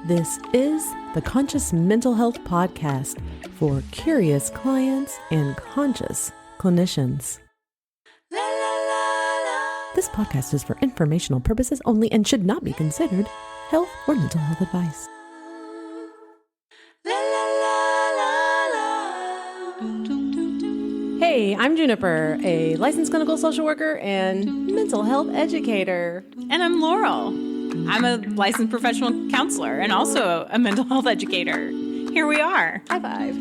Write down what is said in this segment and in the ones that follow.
This is the Conscious Mental Health Podcast for curious clients and conscious clinicians. This podcast is for informational purposes only and should not be considered health or mental health advice. Hey, I'm Juniper, a licensed clinical social worker and mental health educator. And I'm Laurel. I'm a licensed professional counselor and also a mental health educator. Here we are. High five.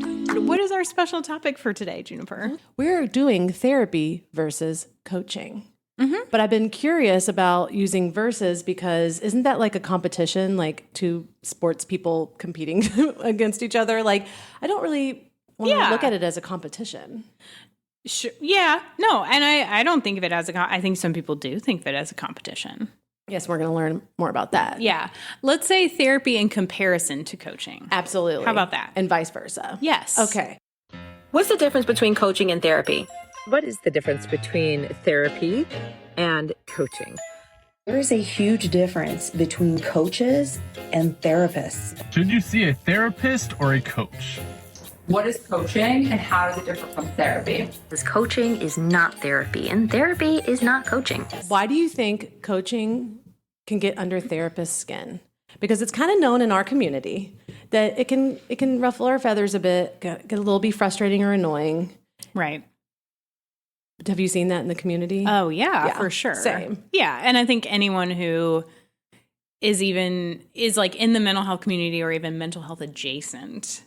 What is our special topic for today, Juniper? We're doing therapy versus coaching. Mm-hmm. But I've been curious about using versus because isn't that like a competition, like two sports people competing against each other? Like, I don't really want to look at it as a competition. Sure. Yeah. No, and I don't think of it as I think some people do think of it as a competition. Yes, we're going to learn more about that. Yeah. Let's say therapy in comparison to coaching. Absolutely. How about that? And vice versa. Yes. Okay. What's the difference between coaching and therapy? What is the difference between therapy and coaching? There is a huge difference between coaches and therapists. Should you see a therapist or a coach? What is coaching and how does it differ from therapy? Because coaching is not therapy and therapy is not coaching. Why do you think coaching can get under therapists' skin? Because it's kind of known in our community that it can ruffle our feathers a bit, get a little be frustrating or annoying. Right. Have you seen that in the community? Oh, yeah, for sure. Same. Yeah, and I think anyone who is like in the mental health community or even mental health adjacent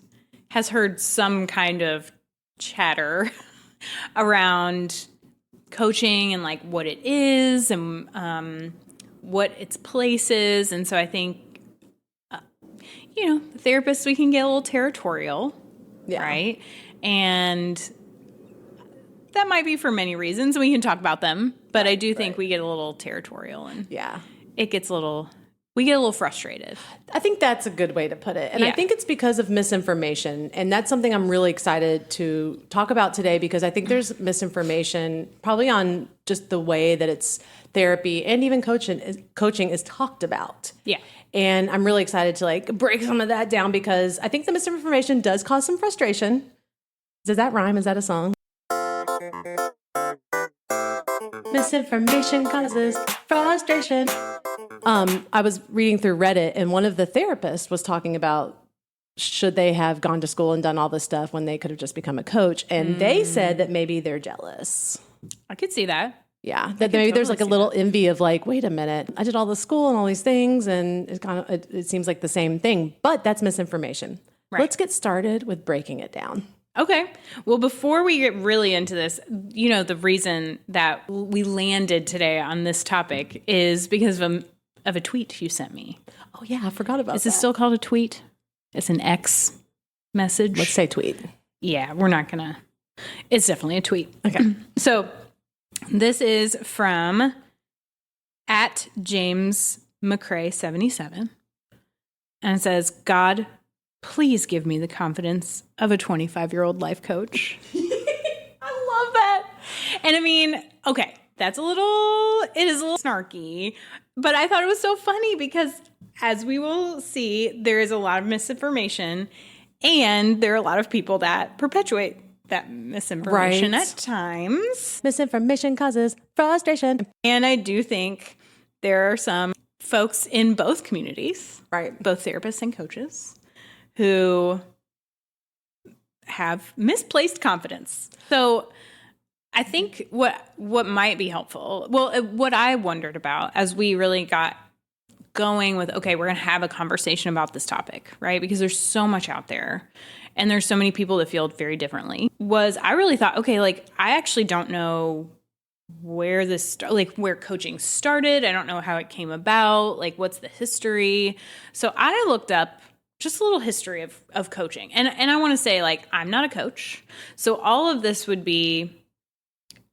has heard some kind of chatter around coaching and like what it is and what its place is. And so I think, therapists, we can get a little territorial, right? And that might be for many reasons. We can talk about them, but I do think we get a little territorial and we get a little frustrated. I think that's a good way to put it. And I think it's because of misinformation. And that's something I'm really excited to talk about today because I think there's misinformation probably on just the way that it's therapy and even coaching is talked about. Yeah. And I'm really excited to like break some of that down because I think the misinformation does cause some frustration. Does that rhyme? Is that a song? Misinformation causes frustration. I was reading through Reddit and one of the therapists was talking about should they have gone to school and done all this stuff when they could have just become a coach. And they said that maybe they're jealous. I could see that. Yeah, that maybe there's like a little envy of like, wait a minute, I did all the school and all these things and it seems like the same thing, but that's misinformation. Right. Let's get started with breaking it down. Okay. Well, before we get really into this, the reason that we landed today on this topic is because of a tweet you sent me. Oh, yeah. I forgot about that. Is it still called a tweet? It's an X message. Let's say tweet. Yeah, we're not going to. It's definitely a tweet. Okay. So this is from @JamesMcCrae77. And it says, God, please give me the confidence of a 25-year-old life coach. I love that. And I mean, okay, it is a little snarky, but I thought it was so funny because as we will see, there is a lot of misinformation and there are a lot of people that perpetuate that misinformation at times. Misinformation causes frustration. And I do think there are some folks in both communities, right, both therapists and coaches, who have misplaced confidence. So I think what might be helpful, what I wondered about as we really got going with, okay, we're going to have a conversation about this topic, right? Because there's so much out there and there's so many people that feel very differently, was I really thought, okay, like I actually don't know where where coaching started. I don't know how it came about. Like what's the history? So I looked up just a little history of coaching. And I want to say, like, I'm not a coach. So all of this would be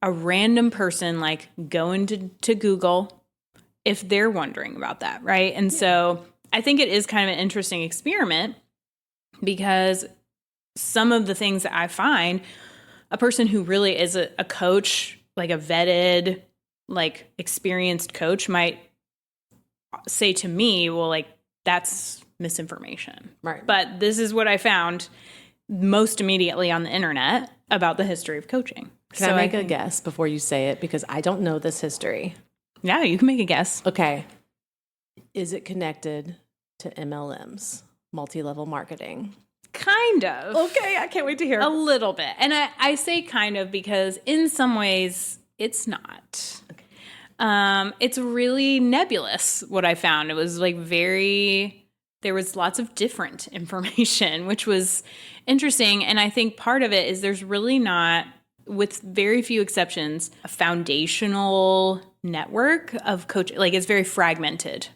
a random person, like, going to Google if they're wondering about that, right? And so I think it is kind of an interesting experiment because some of the things that I find, a person who really is a coach, like a vetted, like, experienced coach might say to me, well, like, that's misinformation. Right. But this is what I found most immediately on the internet about the history of coaching. Can I make a guess before you say it? Because I don't know this history. Yeah, you can make a guess. Okay. Is it connected to MLMs, multi-level marketing? Kind of. Okay, I can't wait to hear. A little bit. And I say kind of because in some ways it's not. Okay. It's really nebulous, what I found. It was like there was lots of different information, which was interesting. And I think part of it is there's really not, with very few exceptions, a foundational network of coaching. Like it's very fragmented,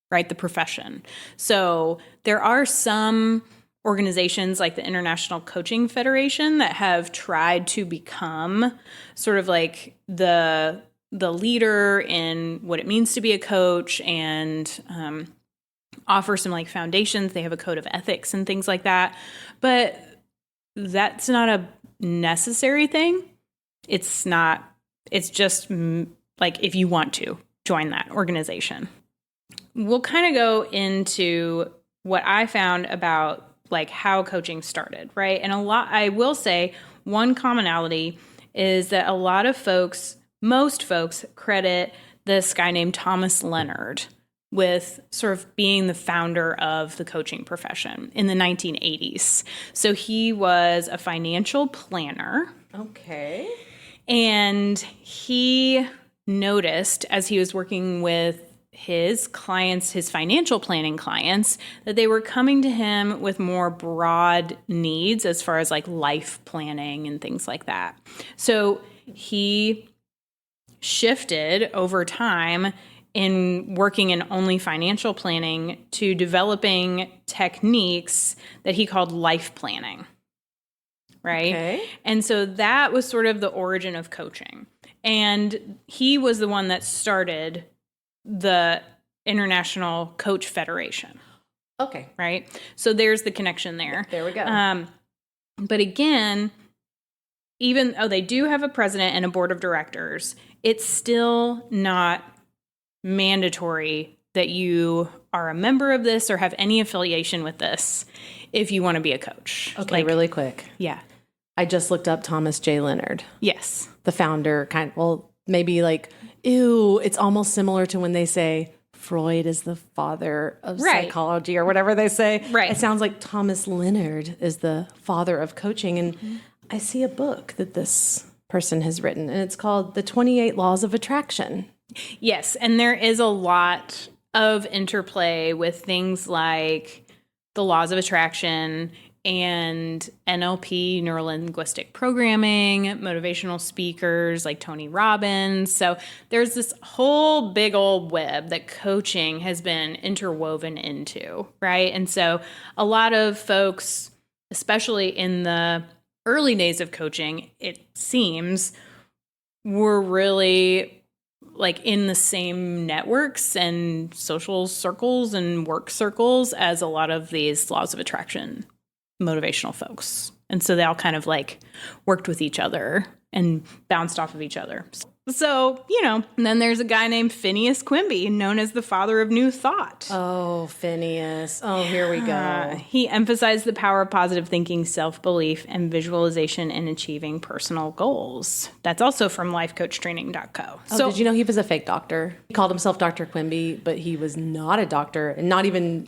right? The profession. So there are some organizations like the International Coaching Federation that have tried to become sort of like the leader in what it means to be a coach and offer some like foundations. They have a code of ethics and things like that. But that's not a necessary thing. It's just like if you want to join that organization. We'll kind of go into what I found about like how coaching started, right? And I will say one commonality is that a lot of most folks credit this guy named Thomas Leonard with sort of being the founder of the coaching profession in the 1980s. So he was a financial planner. Okay. And he noticed as he was working with his clients, his financial planning clients, that they were coming to him with more broad needs as far as like life planning and things like that. So he shifted over time in working in only financial planning to developing techniques that he called life planning, right? Okay. And so that was sort of the origin of coaching. And he was the one that started the International Coach Federation. Okay. Right? So there's the connection there. There we go. But again, even though they do have a president and a board of directors, it's still not mandatory that you are a member of this or have any affiliation with this if you want to be a coach. Okay, really quick. Yeah. I just looked up Thomas J. Leonard, Yes. the founder, maybe like, ew, it's almost similar to when they say Freud is the father of psychology or whatever they say. Right. It sounds like Thomas Leonard is the father of coaching. And I see a book that this person has written, and it's called The 28 Laws of Attraction. Yes. And there is a lot of interplay with things like the laws of attraction and NLP, neuro-linguistic programming, motivational speakers like Tony Robbins. So there's this whole big old web that coaching has been interwoven into, right? And so a lot of folks, especially in the early days of coaching, it seems, were really like in the same networks and social circles and work circles as a lot of these laws of attraction motivational folks. And so they all kind of like worked with each other and bounced off of each other. So, and then there's a guy named Phineas Quimby, known as the father of New Thought. Oh, Phineas. Oh, here we go. He emphasized the power of positive thinking, self-belief, and visualization in achieving personal goals. That's also from lifecoachtraining.co. So did you know he was a fake doctor? He called himself Dr. Quimby, but he was not a doctor and not even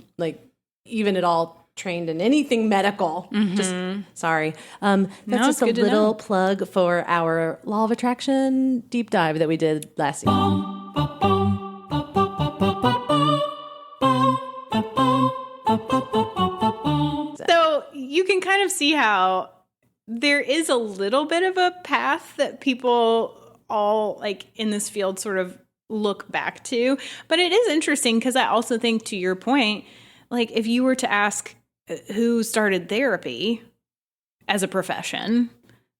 at all trained in anything medical. Just sorry. That's just a little plug for our Law of Attraction deep dive that we did last year. So you can kind of see how there is a little bit of a path that people all like in this field sort of look back to. But it is interesting because I also think, to your point, like if you were to ask who started therapy as a profession,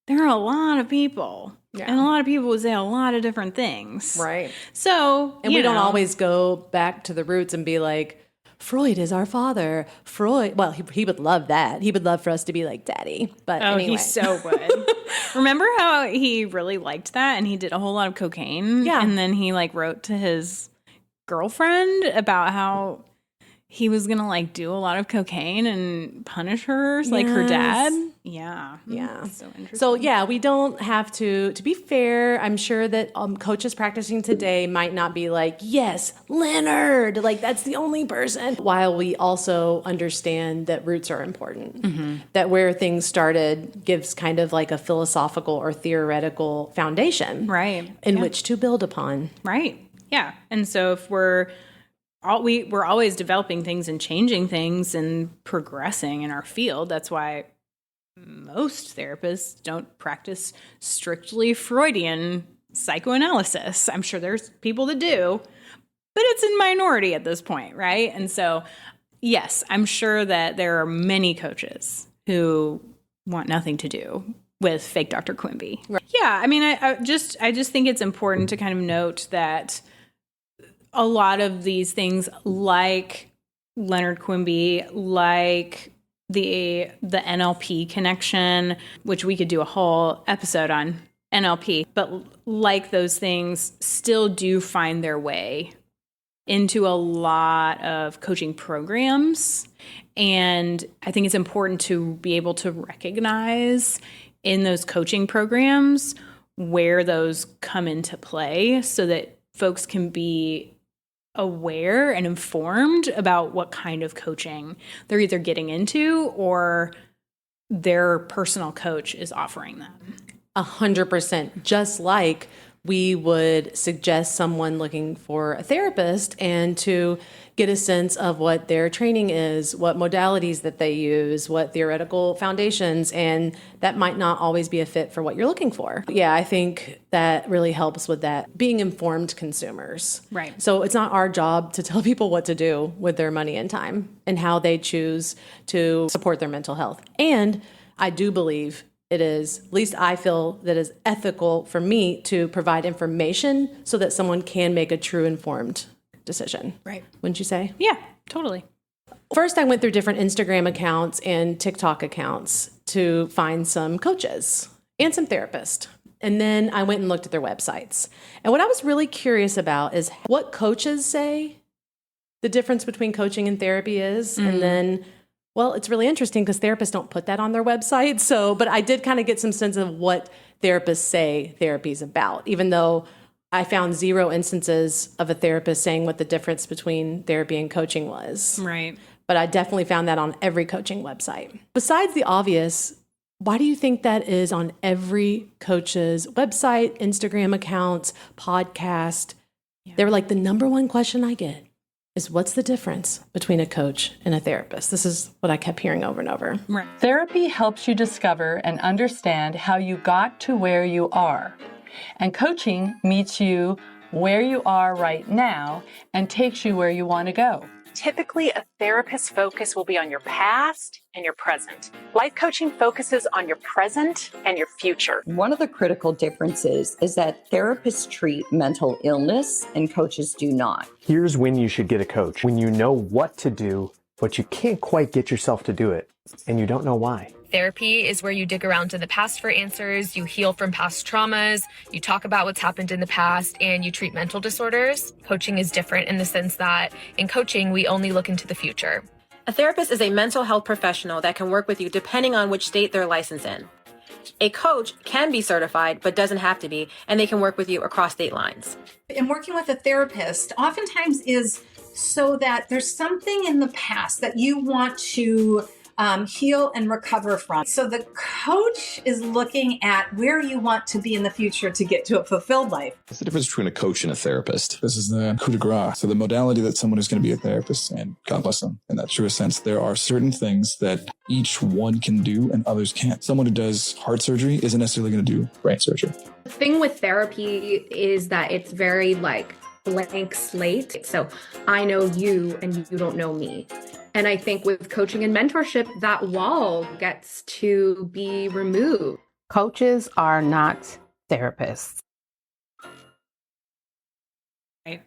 there are a lot of people. Yeah. And a lot of people would say a lot of different things. Right. So, and we don't always go back to the roots and be like, Freud is our father. Freud, well, he would love that. He would love for us to be like daddy. But anyway. He so would. Remember how he really liked that and he did a whole lot of cocaine? Yeah. And then he like wrote to his girlfriend about how he was going to like do a lot of cocaine and punish her like her dad. Yeah. Yeah. So interesting. So yeah, we don't have to be fair, I'm sure that coaches practicing today might not be like, yes, Leonard, like that's the only person. While we also understand that roots are important, that where things started gives kind of like a philosophical or theoretical foundation, right, in which to build upon. Right. Yeah. And so if we're always developing things and changing things and progressing in our field. That's why most therapists don't practice strictly Freudian psychoanalysis. I'm sure there's people that do, but it's in minority at this point, right? And so, yes, I'm sure that there are many coaches who want nothing to do with fake Dr. Quimby. Right. Yeah, I mean, I just think it's important to kind of note that a lot of these things, like Leonard Quimby, like the NLP connection, which we could do a whole episode on NLP, but like those things still do find their way into a lot of coaching programs. And I think it's important to be able to recognize in those coaching programs where those come into play so that folks can be aware and informed about what kind of coaching they're either getting into or their personal coach is offering them. 100%. Just like we would suggest someone looking for a therapist and to get a sense of what their training is, what modalities that they use, what theoretical foundations, and that might not always be a fit for what you're looking for. Yeah, I think that really helps with that, being informed consumers. Right. So it's not our job to tell people what to do with their money and time and how they choose to support their mental health. And I do believe it is, at least I feel that is ethical for me to provide information so that someone can make a true informed decision. Right. Wouldn't you say? Yeah, totally. First, I went through different Instagram accounts and TikTok accounts to find some coaches and some therapists. And then I went and looked at their websites. And what I was really curious about is what coaches say the difference between coaching and therapy is. And then, well, it's really interesting because therapists don't put that on their website. So, but I did kind of get some sense of what therapists say therapy is about, even though I found 0 instances of a therapist saying what the difference between therapy and coaching was. Right. But I definitely found that on every coaching website. Besides the obvious, why do you think that is on every coach's website, Instagram accounts, podcast? Yeah. They were like, the number one question I get is what's the difference between a coach and a therapist? This is what I kept hearing over and over. Right. Therapy helps you discover and understand how you got to where you are. And coaching meets you where you are right now and takes you where you want to go. Typically, a therapist's focus will be on your past and your present. Life coaching focuses on your present and your future. One of the critical differences is that therapists treat mental illness and coaches do not. Here's when you should get a coach. When you know what to do, but you can't quite get yourself to do it, and you don't know why. Therapy is where you dig around in the past for answers, you heal from past traumas, you talk about what's happened in the past, and you treat mental disorders. Coaching is different in the sense that in coaching, we only look into the future. A therapist is a mental health professional that can work with you depending on which state they're licensed in. A coach can be certified, but doesn't have to be, and they can work with you across state lines. And working with a therapist oftentimes is so that there's something in the past that you want to heal and recover from. So the coach is looking at where you want to be in the future to get to a fulfilled life. What's the difference between a coach and a therapist? This is the coup de grace. So the modality that someone is going to be a therapist, and God bless them, in that truest sense, there are certain things that each one can do and others can't. Someone who does heart surgery isn't necessarily going to do brain surgery. The thing with therapy is that it's very like blank slate. So I know you and you don't know me. And I think with coaching and mentorship, that wall gets to be removed. Coaches are not therapists. Right.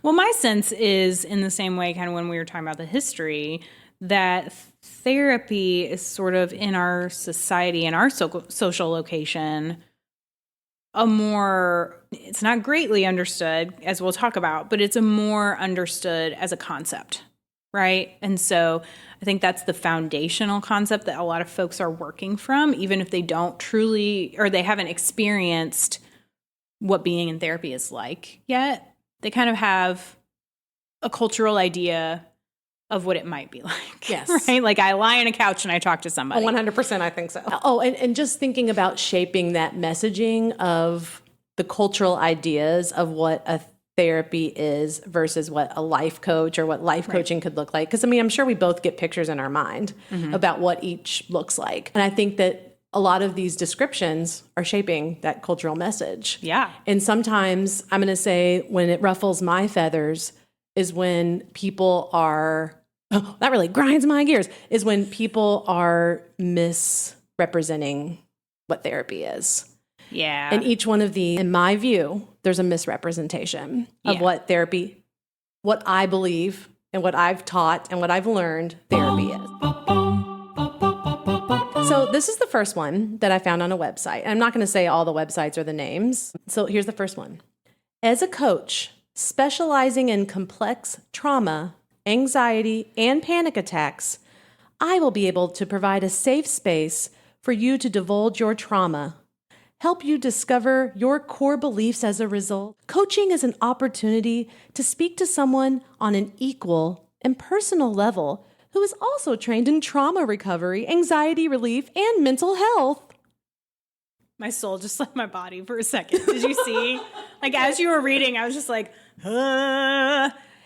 Well, my sense is in the same way, kind of when we were talking about the history, that therapy is sort of in our society, in our social location, it's not greatly understood, as we'll talk about, but it's a more understood as a concept. right? And so I think that's the foundational concept that a lot of folks are working from, even if they don't truly, or they haven't experienced what being in therapy is like yet. They kind of have a cultural idea of what it might be like. Yes. Right? Like I lie on a couch and I talk to somebody. 100%, I think so. Oh, and just thinking about shaping that messaging of the cultural ideas of what a therapy is versus what a life coach or what life coaching could look like. Because, I mean, I'm sure we both get pictures in our mind about what each looks like. And I think that a lot of these descriptions are shaping that cultural message. Yeah. And sometimes I'm going to say when it ruffles my feathers is when people are, oh, that really grinds my gears, is when people are misrepresenting what therapy is. Yeah. And each one of these, in my view, there's a misrepresentation of what therapy, what I believe and what I've taught and what I've learned therapy is. So this is the first one that I found on a website. I'm not going to say all the websites or the names. So here's the first one. As a coach specializing in complex trauma, anxiety, and panic attacks, I will be able to provide a safe space for you to divulge your trauma, help you discover your core beliefs as a result. Coaching is an opportunity to speak to someone on an equal and personal level who is also trained in trauma recovery, anxiety relief, and mental health. My soul just left my body for a second. Did you see? Like, as you were reading, I was just like,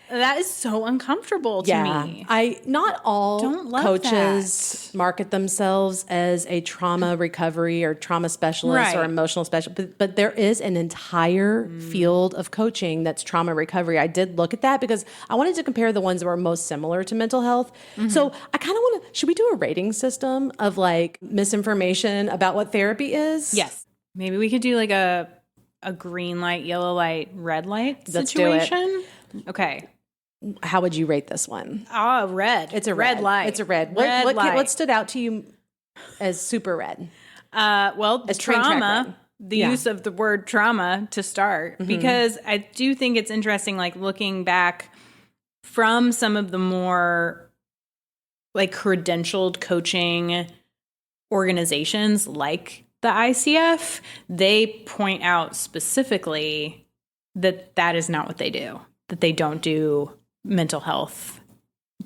that is so uncomfortable to me. Not all Don't love coaches market themselves as a trauma recovery or trauma specialist or emotional specialist, but there is an entire field of coaching that's trauma recovery. I did look at that because I wanted to compare the ones that were most similar to mental health. So I kind of want to, should we do a rating system of like misinformation about what therapy is? Yes. Maybe we could do like a green light, yellow light, red light situation. Okay. How would you rate this one? Red. It's a red light. It's a red. Red light. What stood out to you as super red? Well, as train track trauma, the use of the word trauma to start, because I do think it's interesting, like looking back from some of the more like credentialed coaching organizations like the ICF, they point out specifically that that is not what they do, that they don't do mental health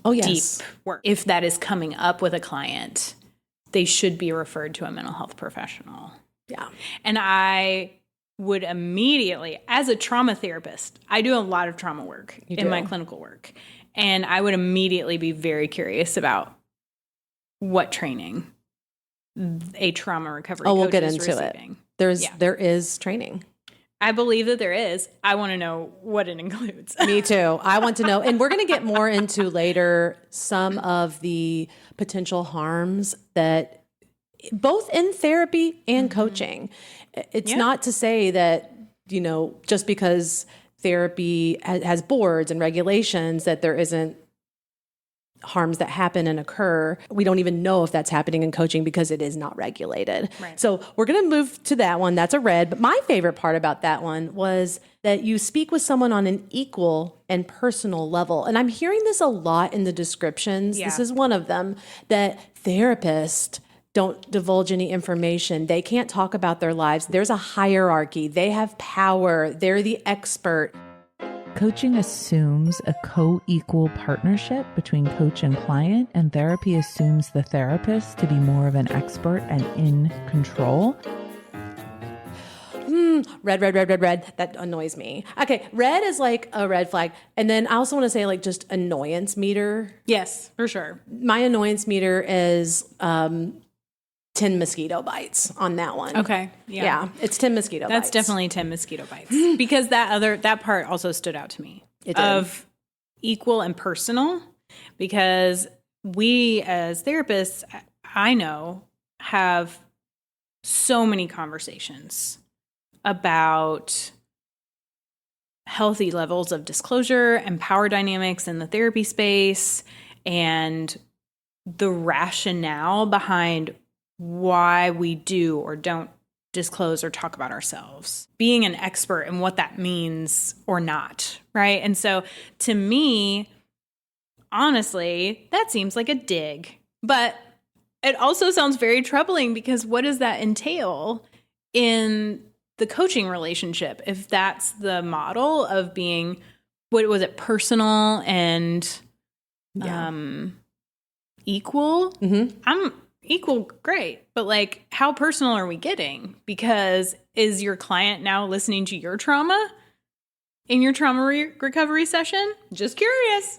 deep work. If that is coming up with a client, they should be referred to a mental health professional. Yeah. And I would immediately, as a trauma therapist, I do a lot of trauma work in my clinical work. And I would immediately be very curious about what training a trauma recovery coach we'll get is into receiving. It. There is training. I believe that there is. I want to know what it includes. Me too. I want to know. And we're going to get more into later some of the potential harms that both in therapy and coaching. It's not to say that, just because therapy has boards and regulations that there isn't harms that happen and occur. We don't even know if that's happening in coaching because it is not regulated. Right. So we're going to move to that one. That's a red. But my favorite part about that one was that you speak with someone on an equal and personal level. And I'm hearing this a lot in the descriptions. Yeah. This is one of them, that therapists don't divulge any information. They can't talk about their lives. There's a hierarchy. They have power. They're the expert. Coaching assumes a co-equal partnership between coach and client, and therapy assumes the therapist to be more of an expert and in control. Red. That annoys me. Okay, red is like a red flag. And then I also want to say like just annoyance meter. Yes, for sure. My annoyance meter is 10 mosquito bites on that one. Okay. Yeah. It's 10 mosquito bites. That's definitely 10 mosquito bites. Because that part also stood out to me. It did. Of equal and personal. Because we as therapists, I know, have so many conversations about healthy levels of disclosure and power dynamics in the therapy space and the rationale behind why we do or don't disclose or talk about ourselves, being an expert and what that means or not, right? And so to me, honestly, that seems like a dig. But it also sounds very troubling because what does that entail in the coaching relationship? If that's the model of being, what was it, personal and equal? I'm equal, great. But like, how personal are we getting? Because is your client now listening to your trauma in your trauma recovery session? Just curious.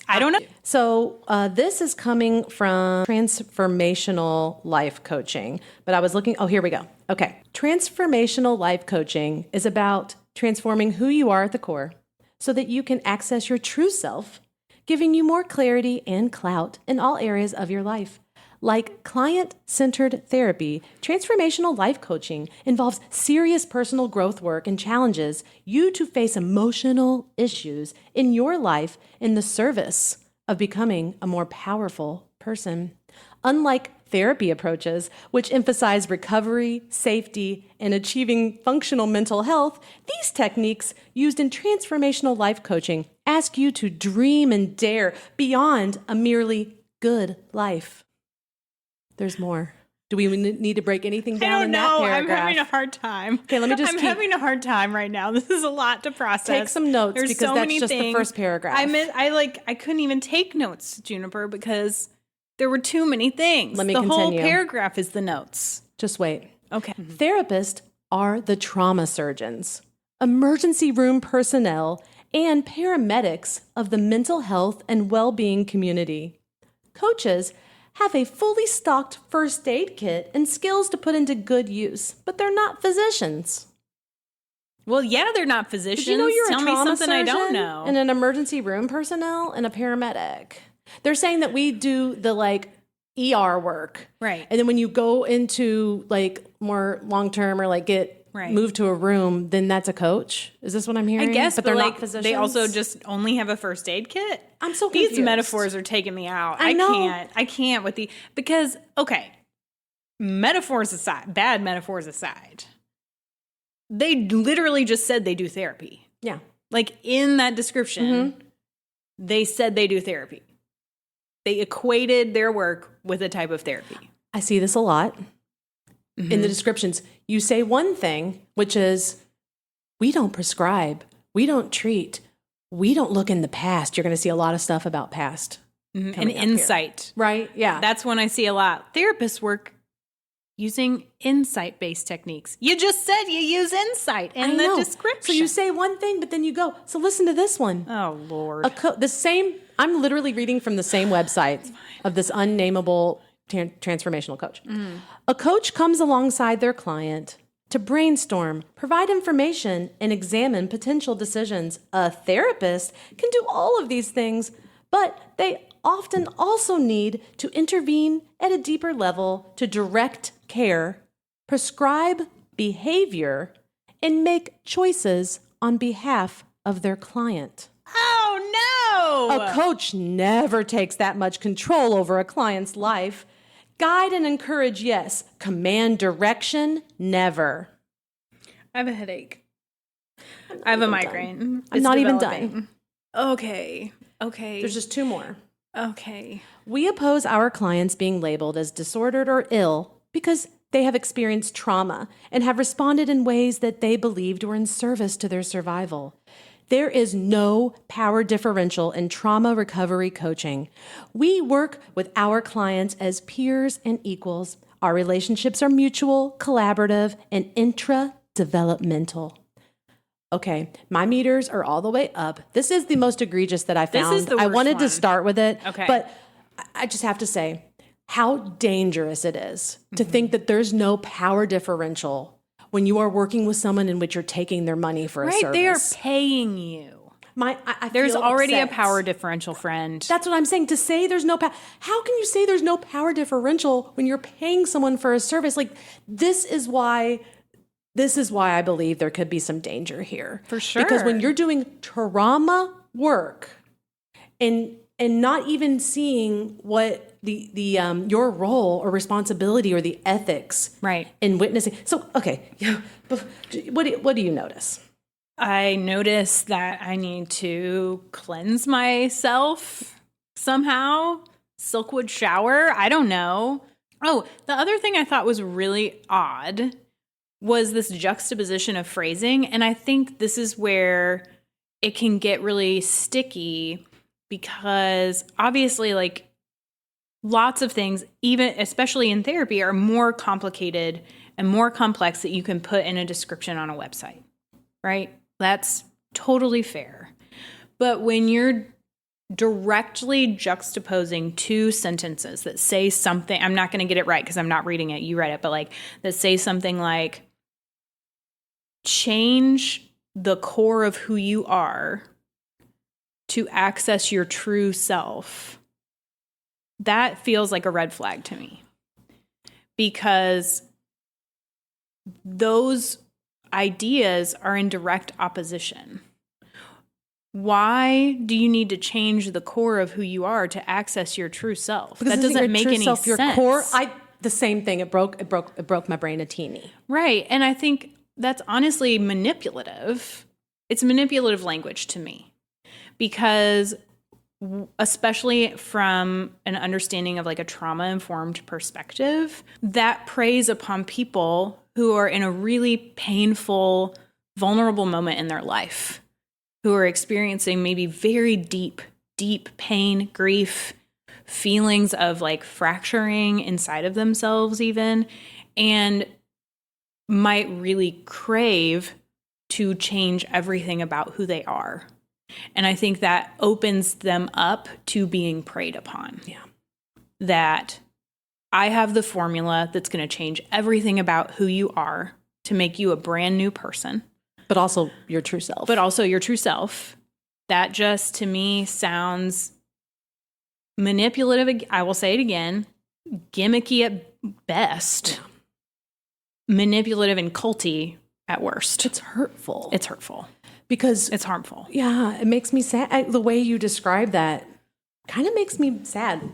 I don't know. So this is coming from transformational life coaching, but I was looking, here we go. Okay. Transformational life coaching is about transforming who you are at the core so that you can access your true self, giving you more clarity and clout in all areas of your life. Like client-centered therapy, transformational life coaching involves serious personal growth work and challenges you to face emotional issues in your life in the service of becoming a more powerful person. Unlike therapy approaches, which emphasize recovery, safety, and achieving functional mental health, these techniques used in transformational life coaching ask you to dream and dare beyond a merely good life. There's more. Do we need to break anything down in that paragraph? I'm having a hard time. Okay, let me just I'm having a hard time right now. This is a lot to process. Take some notes. There's because so that's many just things. The first paragraph. I couldn't even take notes, Juniper, because there were too many things. Let me the continue. whole paragraph is the notes. Just wait. Okay. Therapists are the trauma surgeons, emergency room personnel, and paramedics of the mental health and well-being community. Coaches have a fully stocked first aid kit and skills to put into good use, but they're not physicians. Well, yeah, they're not physicians. Did you know you're Tell a me trauma something I don't surgeon know. and an emergency room personnel and a paramedic? They're saying that we do the ER work. Right. And then when you go into more long-term or get moved to a room, then that's a coach. Is this what I'm hearing? I guess, but they're not physicians. They also just only have a first aid kit. I'm so confused. These metaphors are taking me out. I know. I can't with because metaphors aside, bad metaphors aside, they literally just said they do therapy. Yeah. Like in that description, they said they do therapy. They equated their work with a type of therapy. I see this a lot. In the descriptions, you say one thing, which is, we don't prescribe, we don't treat, we don't look in the past. You're going to see a lot of stuff about past. And insight. Here. Right? Yeah. That's when I see a lot. Therapists work using insight-based techniques. You just said you use insight in the description. So you say one thing, but then you go, so listen to this one. Oh, Lord. I'm literally reading from the same website of this unnameable transformational coach. A coach comes alongside their client to brainstorm, provide information, and examine potential decisions. A therapist can do all of these things, but they often also need to intervene at a deeper level to direct care, prescribe behavior, and make choices on behalf of their client. Oh, no! A coach never takes that much control over a client's life. Guide and encourage, yes. Command direction, never. I have a headache. I have a migraine. I'm not even done. Okay. There's just two more. Okay. We oppose our clients being labeled as disordered or ill because they have experienced trauma and have responded in ways that they believed were in service to their survival. There is no power differential in trauma recovery coaching. We work with our clients as peers and equals. Our relationships are mutual, collaborative, and intra-developmental. Okay, my meters are all the way up. This is the most egregious that I found. This is the worst I wanted to one. start with it, Okay. but I just have to say how dangerous it is to think that there's no power differential when you are working with someone in which you're taking their money for a service. They are paying you. There's feel already upset. a power differential, friend. That's what I'm saying. To say there's no power. How can you say there's no power differential when you're paying someone for a service? This is why I believe there could be some danger here. For sure. Because when you're doing trauma work and not even seeing what the your role or responsibility or the ethics in witnessing. So, okay, what do you notice? I notice that I need to cleanse myself somehow. Silkwood shower. I don't know. Oh, the other thing I thought was really odd was this juxtaposition of phrasing. And I think this is where it can get really sticky because obviously, like, lots of things, even especially in therapy, are more complicated and more complex that you can put in a description on a website, right? That's totally fair. But when you're directly juxtaposing two sentences that say something, I'm not going to get it right because I'm not reading it, you read it, but like that say something like, change the core of who you are to access your true self. That feels like a red flag to me because those ideas are in direct opposition. Why do you need to change the core of who you are to access your true self? Because that doesn't make any sense. Your core, the same thing. It broke my brain a teeny. Right, and I think that's honestly manipulative. It's manipulative language to me because, especially from an understanding of like a trauma-informed perspective, that preys upon people who are in a really painful, vulnerable moment in their life, who are experiencing maybe very deep pain, grief, feelings of like fracturing inside of themselves even, and might really crave to change everything about who they are. And I think that opens them up to being preyed upon. Yeah. That I have the formula that's going to change everything about who you are to make you a brand new person. But also your true self. That just, to me, sounds manipulative. I will say it again. Gimmicky at best. Yeah. Manipulative and culty at worst. It's hurtful. Because it's harmful. Yeah, it makes me sad. The way you describe that kind of makes me sad.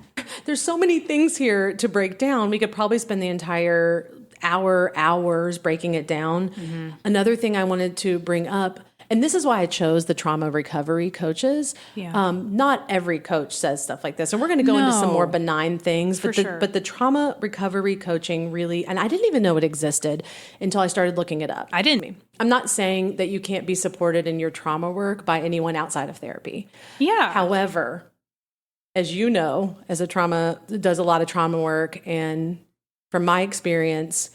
There's so many things here to break down. We could probably spend the entire hours breaking it down. Mm-hmm. Another thing I wanted to bring up, and this is why I chose the trauma recovery coaches. Yeah. Not every coach says stuff like this. And we're going to go into some more benign things. But the trauma recovery coaching really, and I didn't even know it existed until I started looking it up. I'm not saying that you can't be supported in your trauma work by anyone outside of therapy. Yeah. However, as you know, does a lot of trauma work, and from my experience,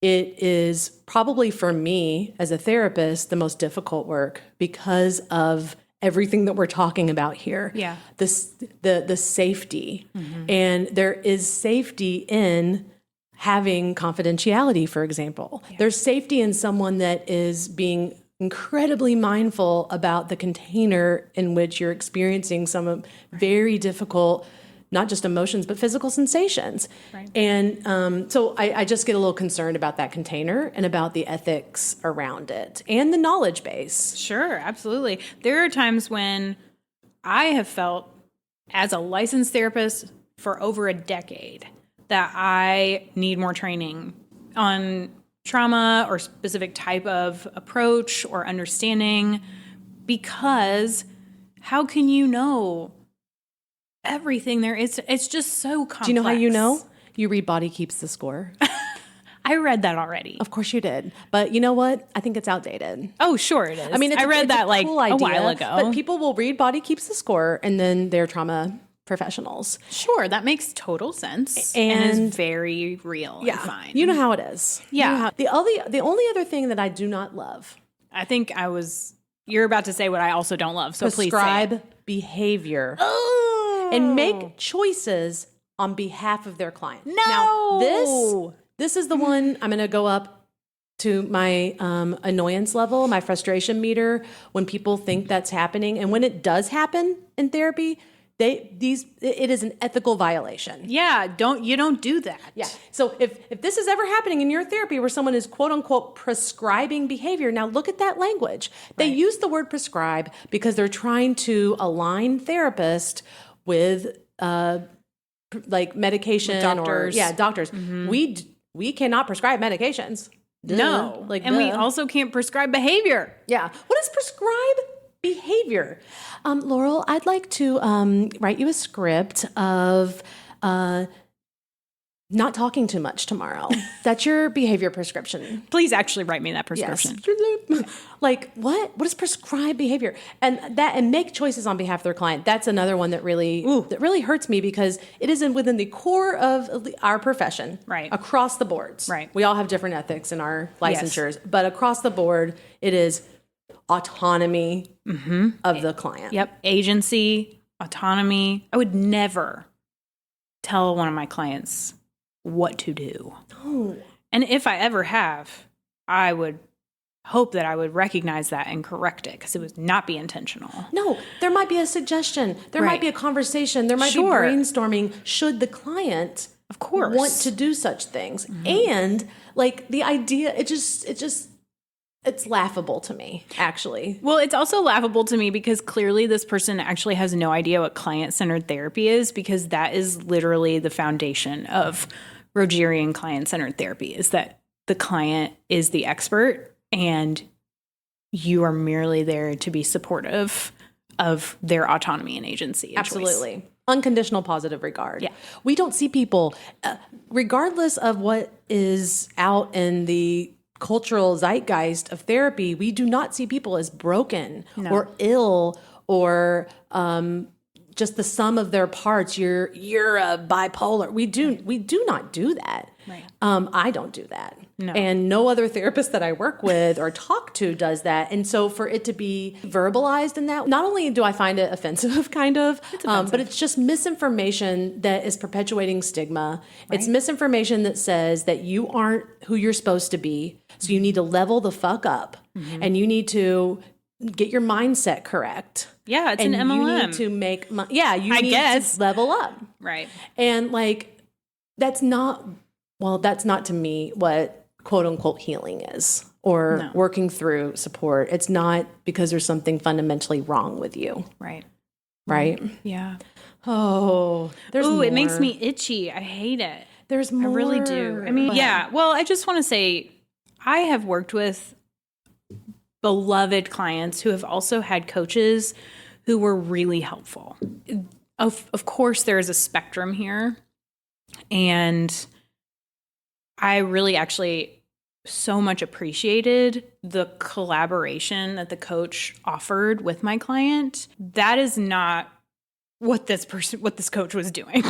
it is probably for me as a therapist the most difficult work because of everything that we're talking about here. Yeah. The safety. Mm-hmm. And there is safety in having confidentiality, for example. Yeah. There's safety in someone that is being incredibly mindful about the container in which you're experiencing some very difficult, not just emotions, but physical sensations. Right. And so I just get a little concerned about that container and about the ethics around it and the knowledge base. Sure, absolutely. There are times when I have felt, as a licensed therapist for over a decade, that I need more training on trauma or specific type of approach or understanding, because how can you know everything there is? It's just so complex. Do you know how you know? You read Body Keeps the Score. I read that already. Of course you did. But you know what? I think it's outdated. Oh, sure it is. I mean, I read that like cool idea, a while ago. But people will read Body Keeps the Score and then they're trauma professionals. Sure, that makes total sense and is very real and fine. You know how it is. Yeah. The only other thing that I do not love. I think you're about to say what I also don't love, so please say it. Prescribe behavior. Oh. And make choices on behalf of their client. No. Now, this is the one I'm going to go up to my annoyance level, my frustration meter, when people think that's happening. And when it does happen in therapy, it is an ethical violation. Yeah, you don't do that. Yeah. So if this is ever happening in your therapy where someone is quote unquote prescribing behavior, now look at that language. They use the word prescribe because they're trying to align therapist with like medication with doctors. Doctors. Mm-hmm. We cannot prescribe medications. No. And we also can't prescribe behavior. Yeah. What does prescribe behavior. Laurel, I'd like to write you a script of not talking too much tomorrow. That's your behavior prescription. Please actually write me that prescription. Yes. Like, what is prescribed behavior? And make choices on behalf of their client. That's another one that really hurts me because it is within the core of our profession. Right. Across the boards. Right. We all have different ethics in our licensures, but across the board, it is autonomy of the client. Yep. Agency, autonomy. I would never tell one of my clients what to do. Oh. And if I ever have, I would hope that I would recognize that and correct it because it would not be intentional. No, there might be a suggestion. There might be a conversation. There might be brainstorming should the client, of course, want to do such things. And like the idea, it's laughable to me, actually. Well, it's also laughable to me because clearly this person actually has no idea what client-centered therapy is, because that is literally the foundation of Rogerian client-centered therapy, is that the client is the expert and you are merely there to be supportive of their autonomy and agency and Absolutely. choice. Unconditional positive regard. Yeah. We don't see people, regardless of what is out in the cultural zeitgeist of therapy, we do not see people as broken or ill or just the sum of their parts. You're a bipolar. We do not do that. Right. I don't do that. No. And no other therapist that I work with or talk to does that. And so for it to be verbalized in that, not only do I find it offensive, kind of, but it's just misinformation that is perpetuating stigma. Right. It's misinformation that says that you aren't who you're supposed to be. So you need to level the fuck up and you need to get your mindset correct. Yeah, it's an MLM. You need to make, you need to level up. Right. And like, that's not to me what quote unquote healing is or working through support. It's not because there's something fundamentally wrong with you. Right. Right? Yeah. Oh, there's more. It makes me itchy. I hate it. There's more. I really do. I mean, well, I just want to say I have worked with beloved clients who have also had coaches who were really helpful. Of course, there is a spectrum here. And I really actually so much appreciated the collaboration that the coach offered with my client. That is not what this coach was doing.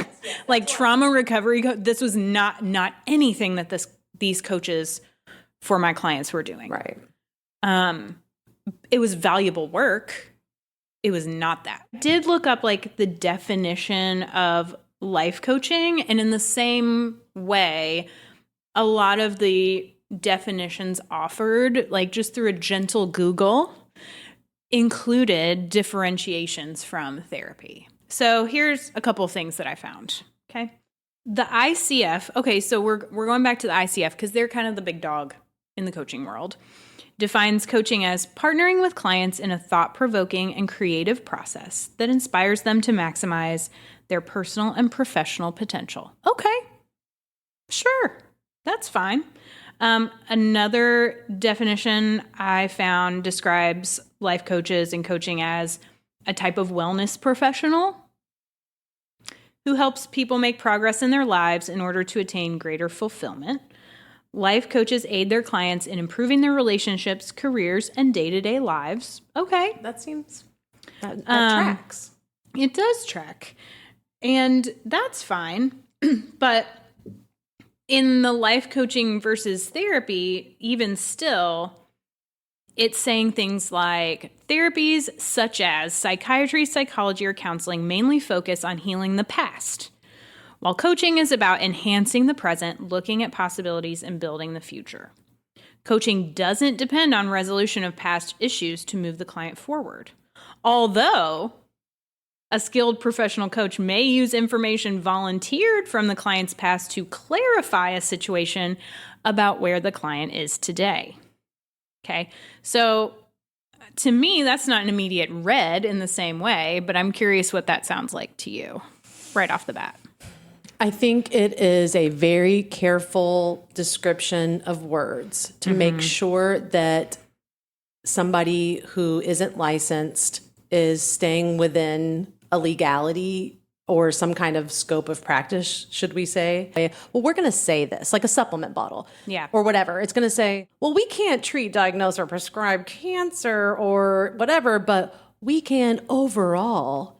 Like trauma recovery, this was not anything that these coaches for my clients were doing. Right. It was valuable work. It was not that. I did look up like the definition of life coaching, and in the same way, a lot of the definitions offered, like just through a gentle Google, included differentiations from therapy. So here's a couple of things that I found. Okay. The ICF. Okay. So we're going back to the ICF because they're kind of the big dog in the coaching world. Defines coaching as partnering with clients in a thought-provoking and creative process that inspires them to maximize their personal and professional potential. Okay. Sure. That's fine. Another definition I found describes life coaches and coaching as a type of wellness professional who helps people make progress in their lives in order to attain greater fulfillment. Life coaches aid their clients in improving their relationships, careers, and day-to-day lives. Okay. That seems, that tracks. It does track. And that's fine. But in the life coaching versus therapy, even still, it's saying things like therapies such as psychiatry, psychology, or counseling mainly focus on healing the past, while coaching is about enhancing the present, looking at possibilities, and building the future. Coaching doesn't depend on resolution of past issues to move the client forward. Although a skilled professional coach may use information volunteered from the client's past to clarify a situation about where the client is today. Okay, so to me, that's not an immediate red in the same way, but I'm curious what that sounds like to you right off the bat. I think it is a very careful description of words to make sure that somebody who isn't licensed is staying within a legality or some kind of scope of practice, should we say? Well, we're going to say this, like a supplement bottle, or whatever. It's going to say, well, we can't treat, diagnose, or prescribe cancer or whatever, but we can overall,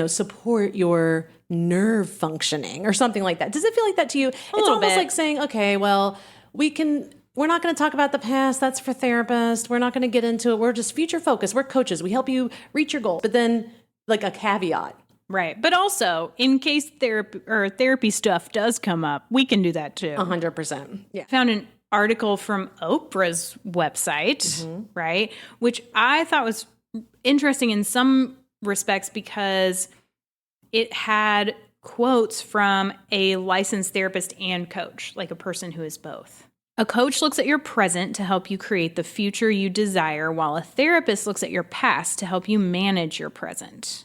support your nerve functioning or something like that. Does it feel like that to you? It's almost like saying, okay, well, we're not going to talk about the past. That's for therapists. We're not going to get into it. We're just future focused. We're coaches. We help you reach your goals. But then like a caveat. Right. But also, in case therapy stuff does come up, we can do that too. 100%. Yeah. I found an article from Oprah's website, right? Which I thought was interesting in some respects because it had quotes from a licensed therapist and coach, like a person who is both. A coach looks at your present to help you create the future you desire, while a therapist looks at your past to help you manage your present.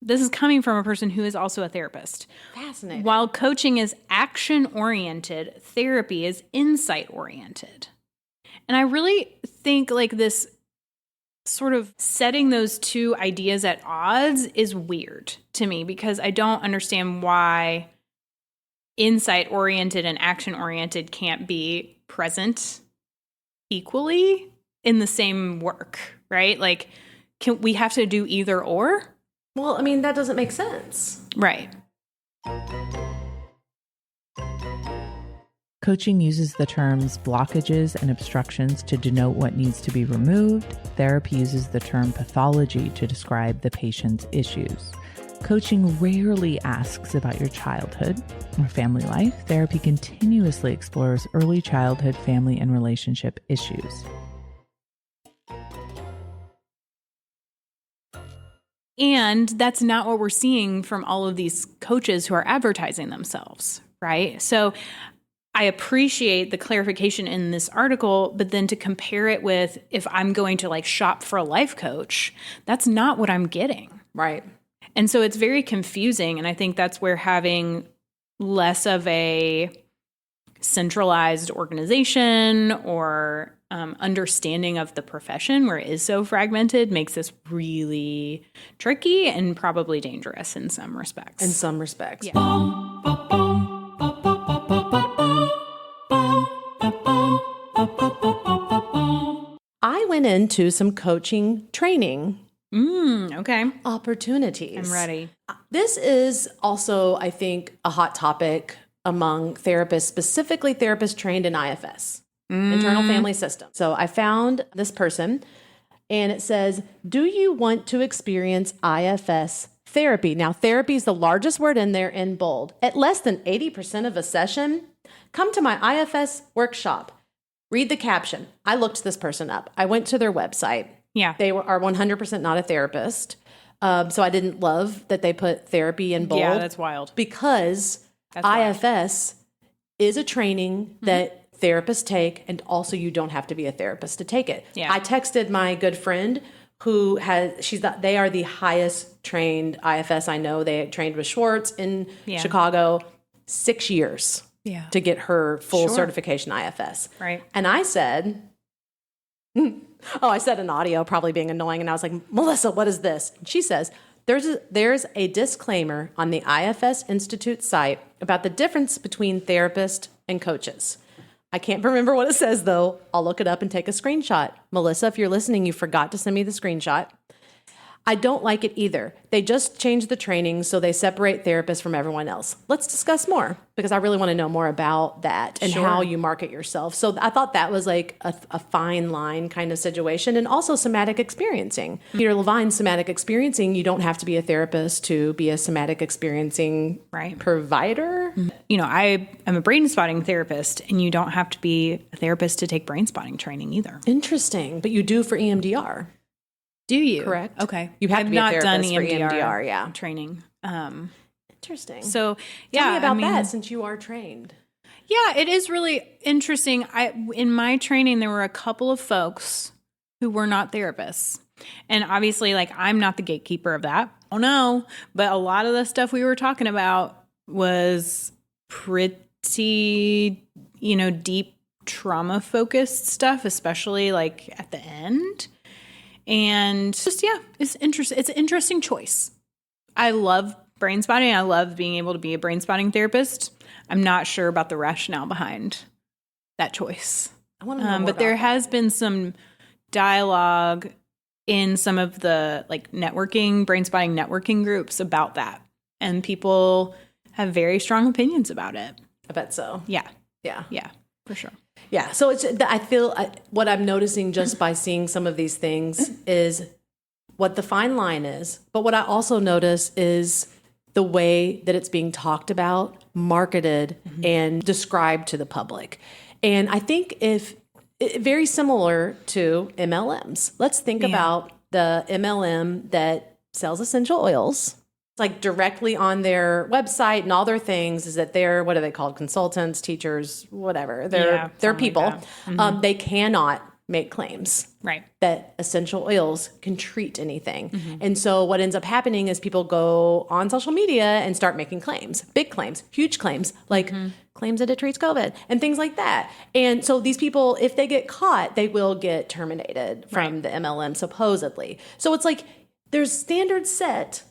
This is coming from a person who is also a therapist. Fascinating. While coaching is action-oriented, therapy is insight-oriented. And I really think like this sort of setting those two ideas at odds is weird to me because I don't understand why insight-oriented and action-oriented can't be present equally in the same work, right? Like, we have to do either or? Well, I mean, that doesn't make sense. Right. Coaching uses the terms blockages and obstructions to denote what needs to be removed. Therapy uses the term pathology to describe the patient's issues. Coaching rarely asks about your childhood or family life. Therapy continuously explores early childhood, family, and relationship issues. And that's not what we're seeing from all of these coaches who are advertising themselves, right? So I appreciate the clarification in this article, but then to compare it with if I'm going to like shop for a life coach, that's not what I'm getting. Right. And so it's very confusing. And I think that's where having less of a centralized organization or understanding of the profession where it is so fragmented makes this really tricky and probably dangerous in some respects. In some respects. Yeah. I went into some coaching training. Okay. Opportunities. I'm ready. This is also, I think, a hot topic among therapists, specifically therapists trained in IFS, internal family system. So I found this person and it says, do you want to experience IFS therapy? Now, therapy is the largest word in there in bold. At less than 80% of a session, come to my IFS workshop. Read the caption. I looked this person up. I went to their website. Yeah. They are 100% not a therapist. So I didn't love that they put therapy in bold. Yeah, that's wild. Because IFS is a training that therapists take, and also you don't have to be a therapist to take it. Yeah. I texted my good friend who they are the highest trained IFS I know. They trained with Schwartz in Chicago 6 years to get her full certification IFS. Right. And I said, I said an audio probably being annoying, and I was like, Melissa, what is this? And she says, there's a disclaimer on the IFS Institute site about the difference between therapists and coaches. I can't remember what it says, though. I'll look it up and take a screenshot. Melissa, if you're listening, you forgot to send me the screenshot. I don't like it either. They just changed the training so they separate therapists from everyone else. Let's discuss more, because I really want to know more about that and how you market yourself. So I thought that was like a fine line kind of situation, and also somatic experiencing. Peter Levine's somatic experiencing, you don't have to be a therapist to be a somatic experiencing provider. You know, I am a brain spotting therapist, and you don't have to be a therapist to take brain spotting training either. Interesting. But you do for EMDR. Do you? Correct. Okay. You have to be a not done therapist for EMDR, training. Interesting. So Tell me about that, since you are trained. Yeah, it is really interesting. In my training, there were a couple of folks who were not therapists. And obviously, like, I'm not the gatekeeper of that. Oh, no. But a lot of the stuff we were talking about was pretty, deep trauma focused stuff, especially like at the end. And just, yeah, it's interesting. It's an interesting choice. I love brain spotting. I love being able to be a brain spotting therapist. I'm not sure about the rationale behind that choice. I want to know more but about there that. has been some dialogue in some of the like networking, brain spotting networking groups about that. And people have very strong opinions about it. I bet so. Yeah. Yeah. Yeah, for sure. Yeah. So I feel what I'm noticing just by seeing some of these things is what the fine line is. But what I also notice is the way that it's being talked about, marketed, and described to the public. And I think very similar to MLMs. Let's think about the MLM that sells essential oils. It's like directly on their website and all their things is that they're, what are they called? Consultants, teachers, whatever. They're people. Like they cannot make claims that essential oils can treat anything. And so what ends up happening is people go on social media and start making claims, big claims, huge claims, like claims that it treats COVID and things like that. And so these people, if they get caught, they will get terminated from the MLM supposedly. So it's like there's standards set,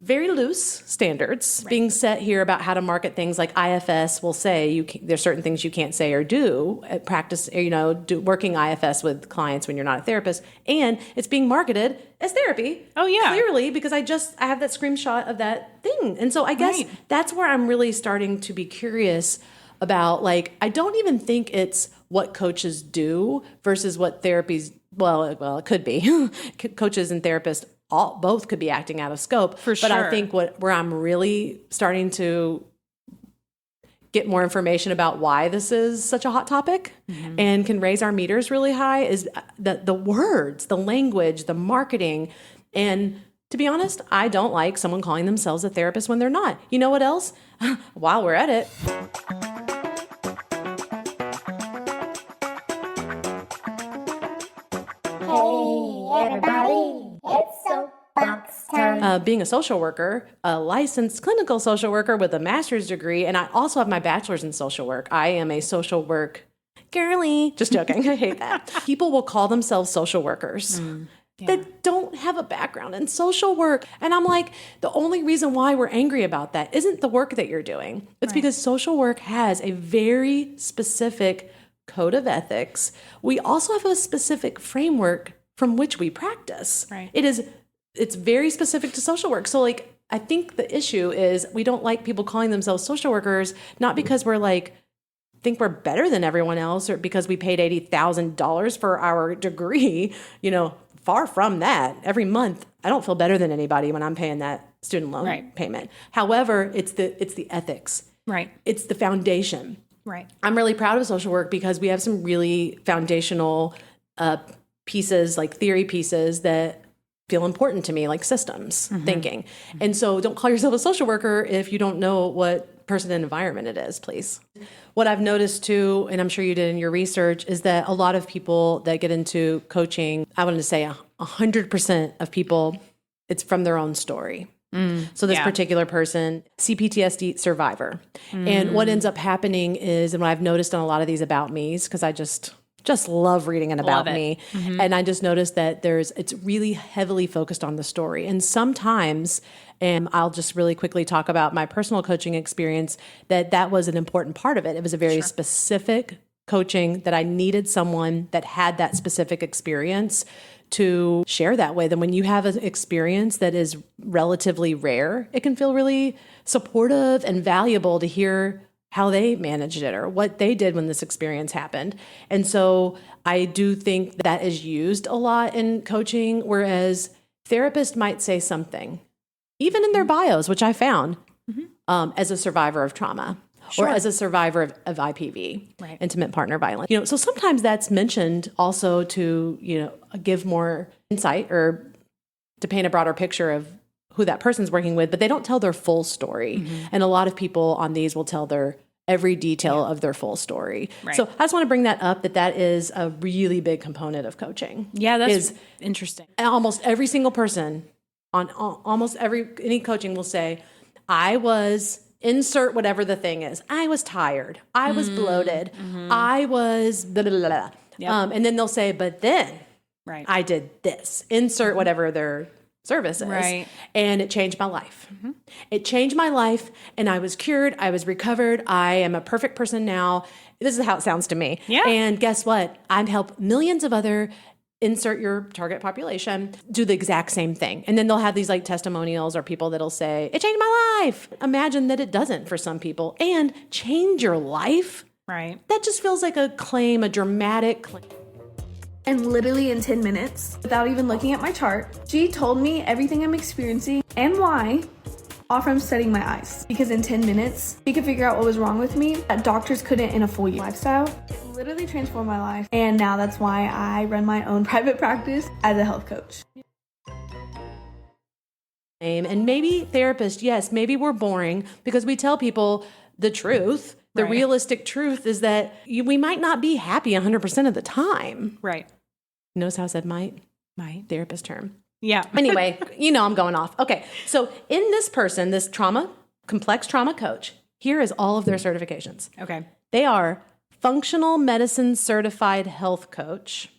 very loose standards being set here about how to market things. Like IFS will say there's certain things you can't say or do at practice, working IFS with clients when you're not a therapist, and it's being marketed as therapy. Oh yeah, clearly, because I have that screenshot of that thing, and so I guess that's where I'm really starting to be curious about. Like, I don't even think it's what coaches do versus what therapies. Well, it could be coaches and therapists. Both could be acting out of scope. For sure. But I think where I'm really starting to get more information about why this is such a hot topic and can raise our meters really high is the words, the language, the marketing. And to be honest, I don't like someone calling themselves a therapist when they're not. You know what else? While we're at it. Hey, everybody, it's soapbox time. Being a social worker, a licensed clinical social worker with a master's degree, and I also have my bachelor's in social work. I am a social work girly. Just joking. I hate that. People will call themselves social workers that don't have a background in social work. And I'm like, the only reason why we're angry about that isn't the work that you're doing. It's because social work has a very specific code of ethics. We also have a specific framework from which we practice. It's very specific to social work. So like, I think the issue is we don't like people calling themselves social workers, not because we're like, think we're better than everyone else or because we paid $80,000 for our degree, far from that. Every month, I don't feel better than anybody when I'm paying that student loan payment. However, it's the ethics. It's the foundation. I'm really proud of social work because we have some really foundational pieces, like theory pieces that feel important to me, like systems thinking. And so don't call yourself a social worker if you don't know what person and environment it is, please. What I've noticed too, and I'm sure you did in your research, is that a lot of people that get into coaching, I wanted to say 100% of people, it's from their own story. So this particular person, CPTSD survivor. And what ends up happening is, and what I've noticed on a lot of these about me's, because I just love reading an about me. And I just noticed that it's really heavily focused on the story. And sometimes, and I'll just really quickly talk about my personal coaching experience, that was an important part of it. It was a very specific coaching that I needed someone that had that specific experience to share that with. And when you have an experience that is relatively rare, it can feel really supportive and valuable to hear how they managed it or what they did when this experience happened. And so I do think that is used a lot in coaching, whereas therapists might say something, even in their bios, which I found, as a survivor of trauma. Or as a survivor of IPV, intimate partner violence. So sometimes that's mentioned also to, give more insight or to paint a broader picture of who that person's working with, but they don't tell their full story. And a lot of people on these will tell their every detail of their full story. So I just want to bring that up, that is a really big component of coaching. Yeah, that's interesting. Almost every single person on almost any coaching will say, I was insert whatever the thing is. I was tired. I was bloated. I was blah, blah, blah, blah. Yep. And then they'll say, but then I did this. Insert whatever their service is. Right. And it changed my life. It changed my life, and I was cured. I was recovered. I am a perfect person now. This is how it sounds to me. Yeah. And guess what? I've helped millions of other insert your target population do the exact same thing. And then they'll have these like testimonials or people that'll say, it changed my life. Imagine that it doesn't for some people. And change your life? Right. That just feels like a claim, a dramatic claim. And literally in 10 minutes, without even looking at my chart, she told me everything I'm experiencing and why, all from studying my eyes. Because in 10 minutes, she could figure out what was wrong with me that doctors couldn't in a full year lifestyle. It literally transformed my life. And now that's why I run my own private practice as a health coach. And maybe therapists, yes, maybe we're boring because we tell people the truth. The realistic truth is that we might not be happy 100% of the time. Right. Notice how I said might? Might. Therapist term. Yeah. Anyway, I'm going off. Okay. So in this person, this complex trauma coach, here is all of their certifications. Okay. They are functional medicine certified health coach.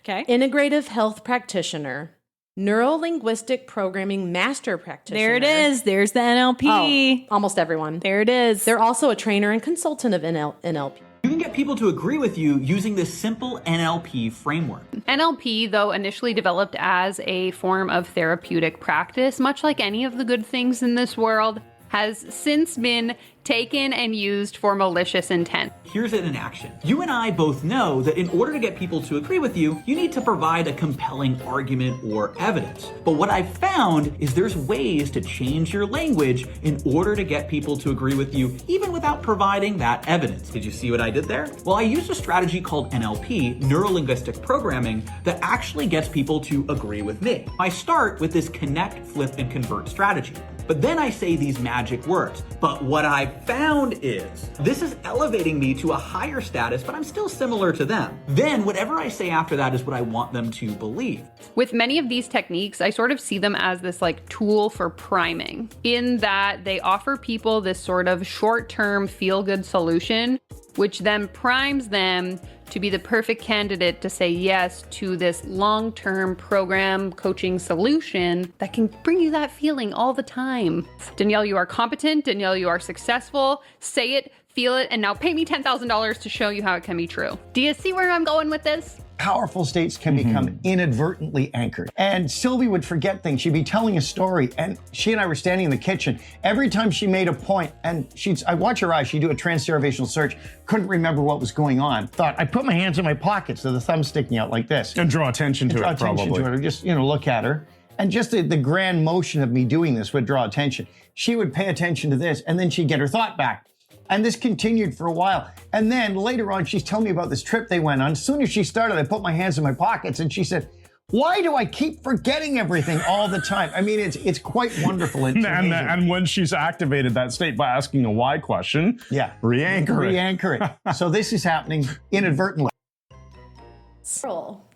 Okay. Integrative health practitioner. Neuro-linguistic programming master practitioner. There it is. There's the NLP. Oh, almost everyone. There it is. They're also a trainer and consultant of NLP. You can get people to agree with you using this simple NLP framework. NLP, though initially developed as a form of therapeutic practice, much like any of the good things in this world, has since been taken and used for malicious intent. Here's it in action. You and I both know that in order to get people to agree with you, you need to provide a compelling argument or evidence. But what I've found is there's ways to change your language in order to get people to agree with you, even without providing that evidence. Did you see what I did there? Well, I used a strategy called NLP, neuro-linguistic programming, that actually gets people to agree with me. I start with this connect, flip, and convert strategy. But then I say these magic words. But what I found is this is elevating me to a higher status, but I'm still similar to them. Then whatever I say after that is what I want them to believe. With many of these techniques, I sort of see them as this like tool for priming, in that they offer people this sort of short-term feel-good solution, which then primes them to be the perfect candidate to say yes to this long-term program coaching solution that can bring you that feeling all the time. Danielle, you are competent. Danielle, you are successful. Say it, feel it, and now pay me $10,000 to show you how it can be true. Do you see where I'm going with this? Powerful states can become inadvertently anchored. And Sylvie would forget things. She'd be telling a story, and she and I were standing in the kitchen. Every time she made a point, and I watch her eyes, she'd do a transderivational search, couldn't remember what was going on. Thought, I put my hands in my pockets, so the thumb's sticking out like this. And draw attention to it, probably. Or just, look at her. And just the grand motion of me doing this would draw attention. She would pay attention to this, and then she'd get her thought back. And this continued for a while. And then later on, she's telling me about this trip they went on. As soon as she started, I put my hands in my pockets, and she said, why do I keep forgetting everything all the time? I mean, it's quite wonderful. And when she's activated that state by asking a why question, re-anchor it. So this is happening inadvertently.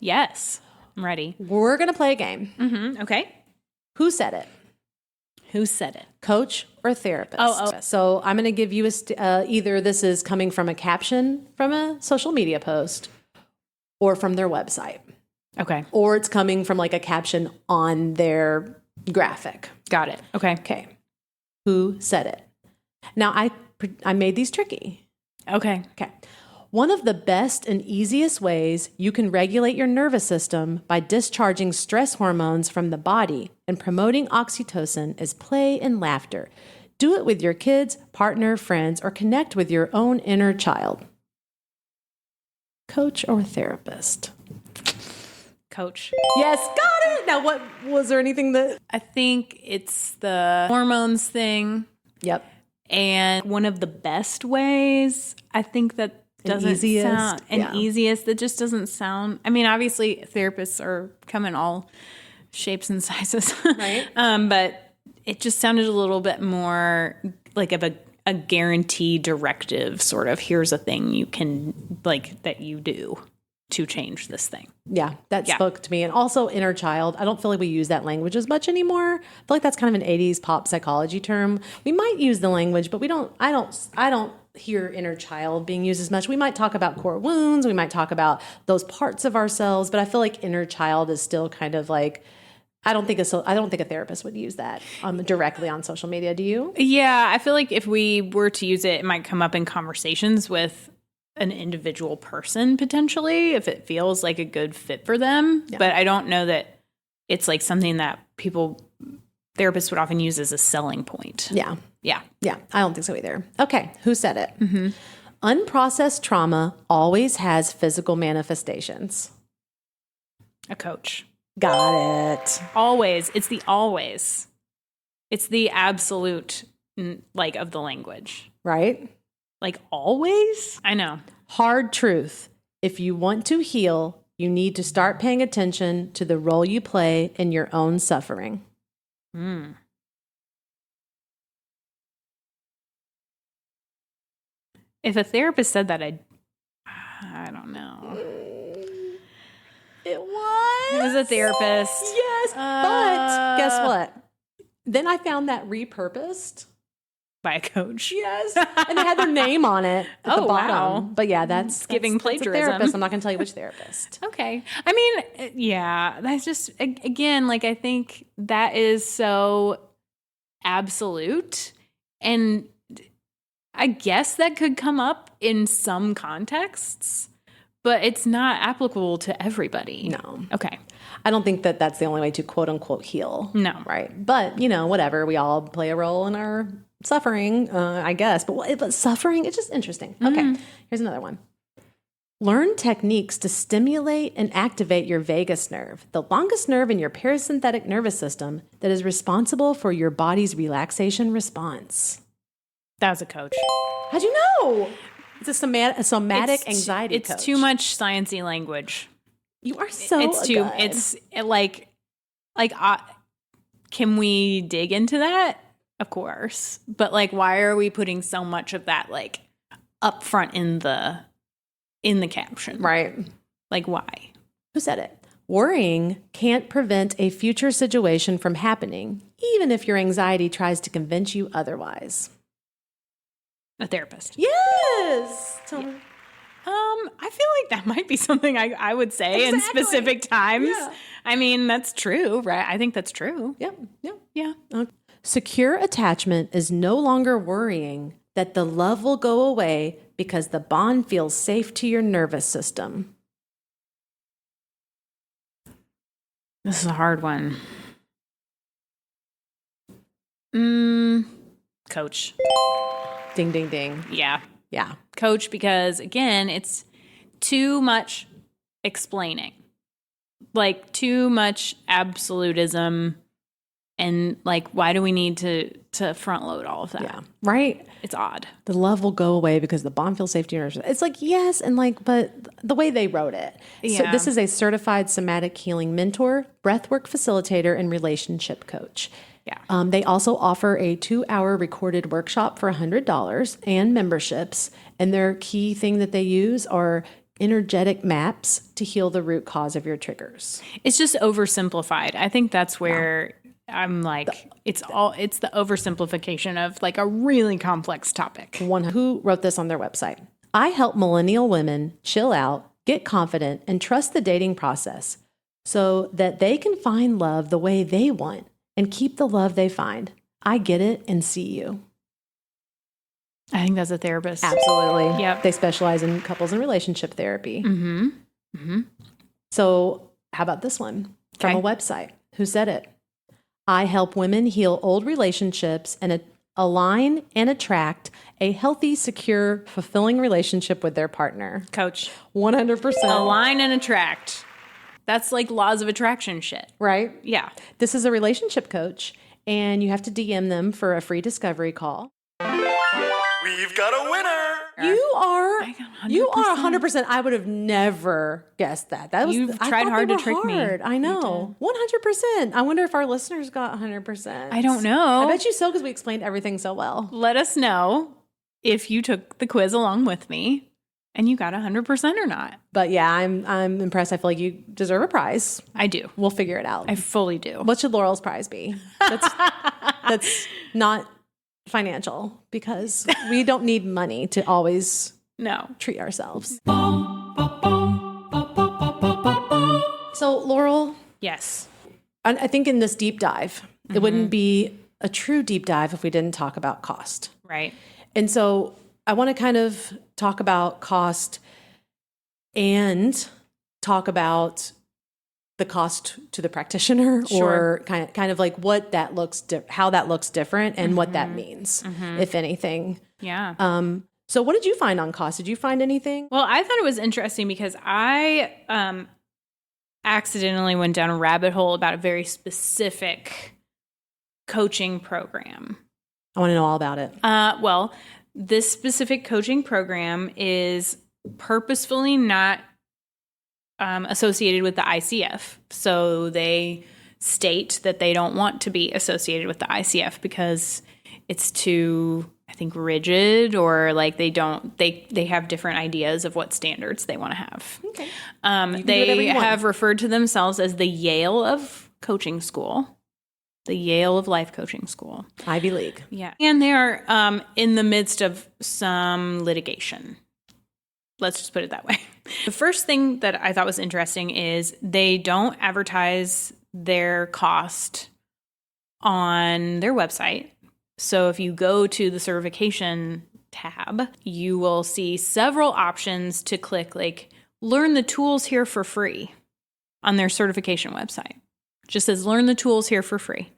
Yes, I'm ready. We're going to play a game. Okay. Who said it? Who said it? Coach or therapist? Oh. So I'm going to give you either this is coming from a caption from a social media post or from their website. Okay. Or it's coming from like a caption on their graphic. Got it. Okay. Okay. Who said it? Now I made these tricky. Okay. Okay. One of the best and easiest ways you can regulate your nervous system by discharging stress hormones from the body and promoting oxytocin is play and laughter. Do it with your kids, partner, friends, or connect with your own inner child. Coach or therapist? Coach. Yes, got it. Now, what was there anything that... I think it's the hormones thing. Yep. And one of the best ways, I think that doesn't sound easiest. That just doesn't sound. I mean, obviously, therapists are come in all shapes and sizes, right? But it just sounded a little bit more like of a guarantee directive, sort of. Here's a thing you can that you do. to change this thing. Yeah, that spoke to me. And also inner child. I don't feel like we use that language as much anymore. I feel like that's kind of an 80s pop psychology term. We might use the language, but I don't hear inner child being used as much. We might talk about core wounds. We might talk about those parts of ourselves, but I feel like inner child is still kind of like, I don't think a therapist would use that directly on social media. Do you? Yeah, I feel like if we were to use it, it might come up in conversations with an individual person potentially, if it feels like a good fit for them. Yeah. But I don't know that it's like something that therapists would often use as a selling point. Yeah. Yeah. Yeah. I don't think so either. Okay. Who said it? Mm-hmm. Unprocessed trauma always has physical manifestations. A coach. Got it. Always. It's the always. It's the absolute, like, of the language. Right? Like, always? I know. Hard truth. If you want to heal, you need to start paying attention to the role you play in your own suffering. If a therapist said that, I don't know. It was. It was a therapist. Yes, but guess what? Then I found that repurposed. By a coach. Yes. And they had their name on it at the bottom. Wow. But yeah, that's giving plagiarism. That's a therapist. I'm not going to tell you which therapist. Okay. I mean, yeah, that's just, again, like, I think that is so absolute. And I guess that could come up in some contexts, but it's not applicable to everybody. No. Okay. I don't think that that's the only way to quote unquote heal. No. Right. But, whatever. We all play a role in our suffering, I guess. But suffering, it's just interesting. Okay. Here's another one. Learn techniques to stimulate and activate your vagus nerve, the longest nerve in your parasympathetic nervous system that is responsible for your body's relaxation response. That was a coach. How'd you know? It's a somatic anxiety coach. It's too much sciencey language. You are so good. It's like, can we dig into that? Of course. But like, why are we putting so much of that like up front in the caption? Right. Like, why? Who said it? Worrying can't prevent a future situation from happening, even if your anxiety tries to convince you otherwise. A therapist. Yes. Tell me. I feel like that might be something I would say in specific times. Yeah. I mean, that's true, right? I think that's true. Yep. Yeah. Okay. Secure attachment is no longer worrying that the love will go away because the bond feels safe to your nervous system. This is a hard one. Coach. Ding, ding, ding. Yeah. Yeah. Coach, because again, it's too much explaining. Like too much absolutism. And like, why do we need to front load all of that? Yeah. Right. It's odd. The love will go away because the bond feels safe to your nerves. It's like, yes. And like, but the way they wrote it. Yeah. So this is a certified somatic healing mentor, breathwork facilitator, and relationship coach. Yeah. They also offer a 2-hour recorded workshop for $100 and memberships. And their key thing that they use are energetic maps to heal the root cause of your triggers. It's just oversimplified. I think that's where I'm like, it's the oversimplification of like a really complex topic. Who wrote this on their website? I help millennial women chill out, get confident, and trust the dating process so that they can find love the way they want and keep the love they find. I get it and see you. I think that's a therapist. Absolutely. Yep. They specialize in couples and relationship therapy. Mm-hmm. Mm-hmm. So how about this one from a website? Who said it? I help women heal old relationships and align and attract a healthy, secure, fulfilling relationship with their partner. Coach. 100%. Align and attract. That's like laws of attraction shit. Right? Yeah. This is a relationship coach, and you have to DM them for a free discovery call. We've got a winner. You are 100%. I would have never guessed that. You've tried hard to trick me. I know. 100%. I wonder if our listeners got 100%. I don't know. I bet you so, because we explained everything so well. Let us know if you took the quiz along with me. And you got 100% or not. But yeah, I'm impressed. I feel like you deserve a prize. I do. We'll figure it out. I fully do. What should Laurel's prize be? That's not financial, because we don't need money to always treat ourselves. So Laurel. Yes. I think in this deep dive, it wouldn't be a true deep dive if we didn't talk about cost. Right. And so I want to kind of talk about cost and talk about the cost to the practitioner, or kind of like what that looks, how that looks different, and what that means, if anything. Yeah. So what did you find on cost? Did you find anything? Well, I thought it was interesting because I accidentally went down a rabbit hole about a very specific coaching program. I want to know all about it. Well, this specific coaching program is purposefully not associated with the ICF. So they state that they don't want to be associated with the ICF because it's too, I think, rigid, or like they have different ideas of what standards they want to have. Okay. They have referred to themselves as the Yale of coaching school. The Yale of Life Coaching School. Ivy League. Yeah. And they are in the midst of some litigation. Let's just put it that way. The first thing that I thought was interesting is they don't advertise their cost on their website. So if you go to the certification tab, you will see several options to click, like learn the tools here for free on their certification website. Just says learn the tools here for free,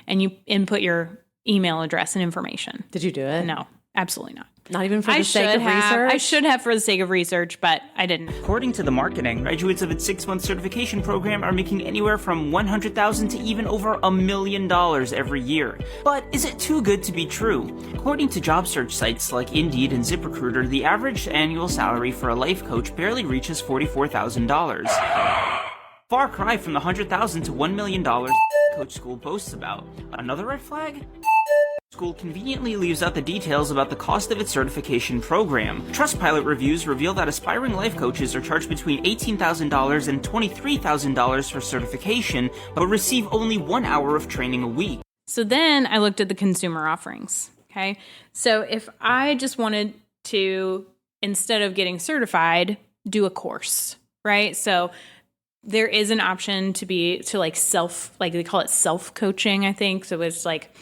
and you input your email address and information. Did you do it? No, absolutely not. Not even for the sake of research? I should have for the sake of research, but I didn't. According to the marketing, graduates of its 6-month certification program are making anywhere from $100,000 to even over $1 million every year. But is it too good to be true? According to job search sites like Indeed and ZipRecruiter, the average annual salary for a life coach barely reaches $44,000. Far cry from the $100,000 to $1 million coach school boasts about. Another red flag? School conveniently leaves out the details about the cost of its certification program. Trustpilot reviews reveal that aspiring life coaches are charged between $18,000 and $23,000 for certification, but receive only 1 hour of training a week. So then I looked at the consumer offerings. Okay. So if I just wanted to, instead of getting certified, do a course, right? So there is an option to they call it self-coaching, I think. So it's like,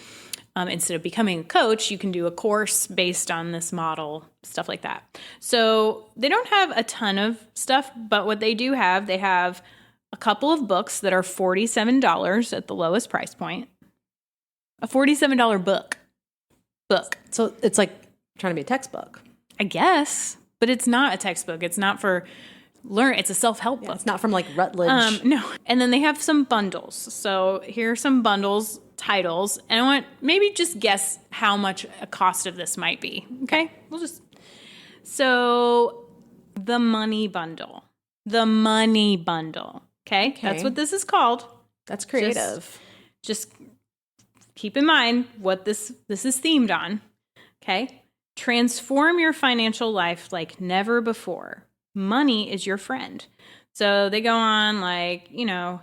instead of becoming a coach, you can do a course based on this model, stuff like that. So they don't have a ton of stuff, but what they do have, they have a couple of books that are $47 at the lowest price point. A $47 book. So it's like trying to be a textbook. I guess, but it's not a textbook. It's not for it's a self-help book. It's not from like Rutledge. No. And then they have some bundles. So here are some bundles, titles, and I want maybe just guess how much a cost of this might be. Okay? So the money bundle. Okay? That's what this is called. That's creative. Just keep in mind what this is themed on. Okay? Transform your financial life like never before. Money is your friend. So they go on like,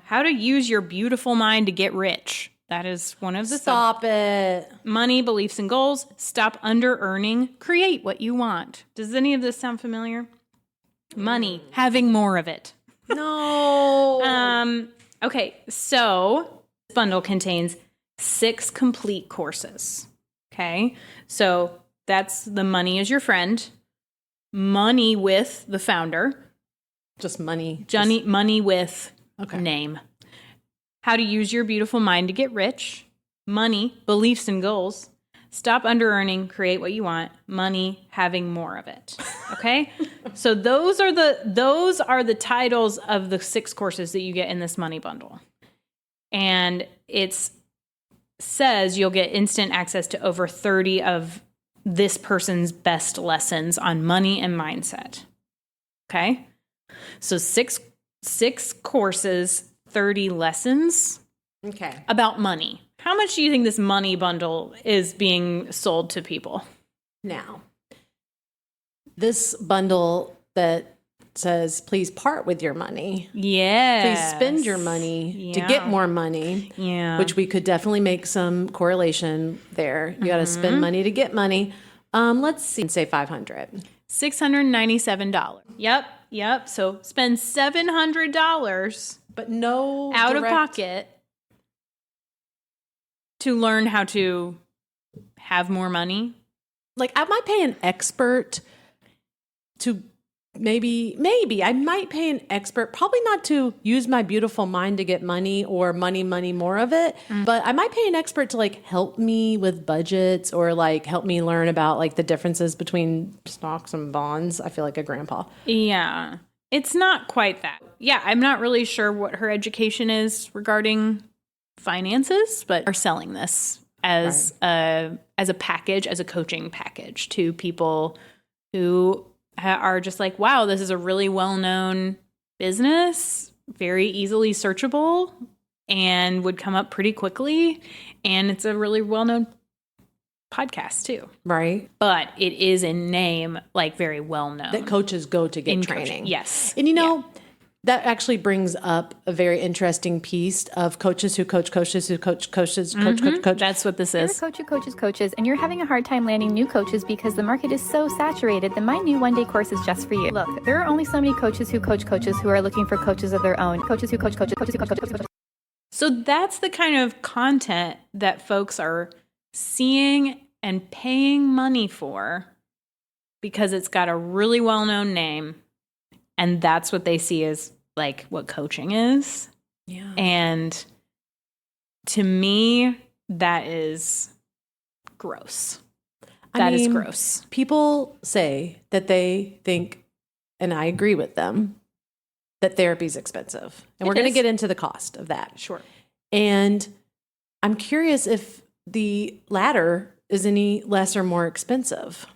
how to use your beautiful mind to get rich. That is one of the Stop it. Money, beliefs, and goals. Stop under-earning. Create what you want. Does any of this sound familiar? Money. Having more of it. No. Okay, so this bundle contains 6 complete courses. Okay, so that's the Money is Your Friend. Money with the founder. Just money. Money with name. How to use your beautiful mind to get rich. Money, beliefs and goals. Stop under-earning, create what you want. Money, having more of it. Okay? So those are the titles of the 6 courses that you get in this money bundle. And it says you'll get instant access to over 30 of this person's best lessons on money and mindset. Okay? So 6 courses, 30 lessons. Okay. About money. How much do you think this money bundle is being sold to people? Now, this bundle that says, please part with your money. Yeah. Please spend your money to get more money. Yeah. Which we could definitely make some correlation there. You got to spend money to get money. Let's see, say $500. $697. Yep. So spend $700, but no out of pocket to learn how to have more money. Like, I might pay an expert to maybe I might pay an expert, probably not to use my beautiful mind to get money or money, more of it. But I might pay an expert to like help me with budgets or like help me learn about like the differences between stocks and bonds. I feel like a grandpa. Yeah. It's not quite that. Yeah. I'm not really sure what her education is regarding finances, but are selling this as a package, as a coaching package to people who are just like, wow, this is a really well-known business, very easily searchable, and would come up pretty quickly. And it's a really well-known podcast too. Right. But it is in name, like very well-known. That coaches go to get training. Coaching. Yes. And you know, that actually brings up a very interesting piece of coaches who coach coaches who coach coaches, coach. That's what this is. You're a coach who coaches coaches, and you're having a hard time landing new coaches because the market is so saturated, then my new one-day course is just for you. Look, there are only so many coaches who coach coaches who are looking for coaches of their own. Coaches who coach coaches, coaches who coach coaches. So that's the kind of content that folks are seeing and paying money for because it's got a really well-known name. And that's what they see as like what coaching is. Yeah. And to me, that is gross. That is gross. People say that they think, and I agree with them, that therapy is expensive. And we're going to get into the cost of that. Sure. And I'm curious if the latter is any less or more expensive.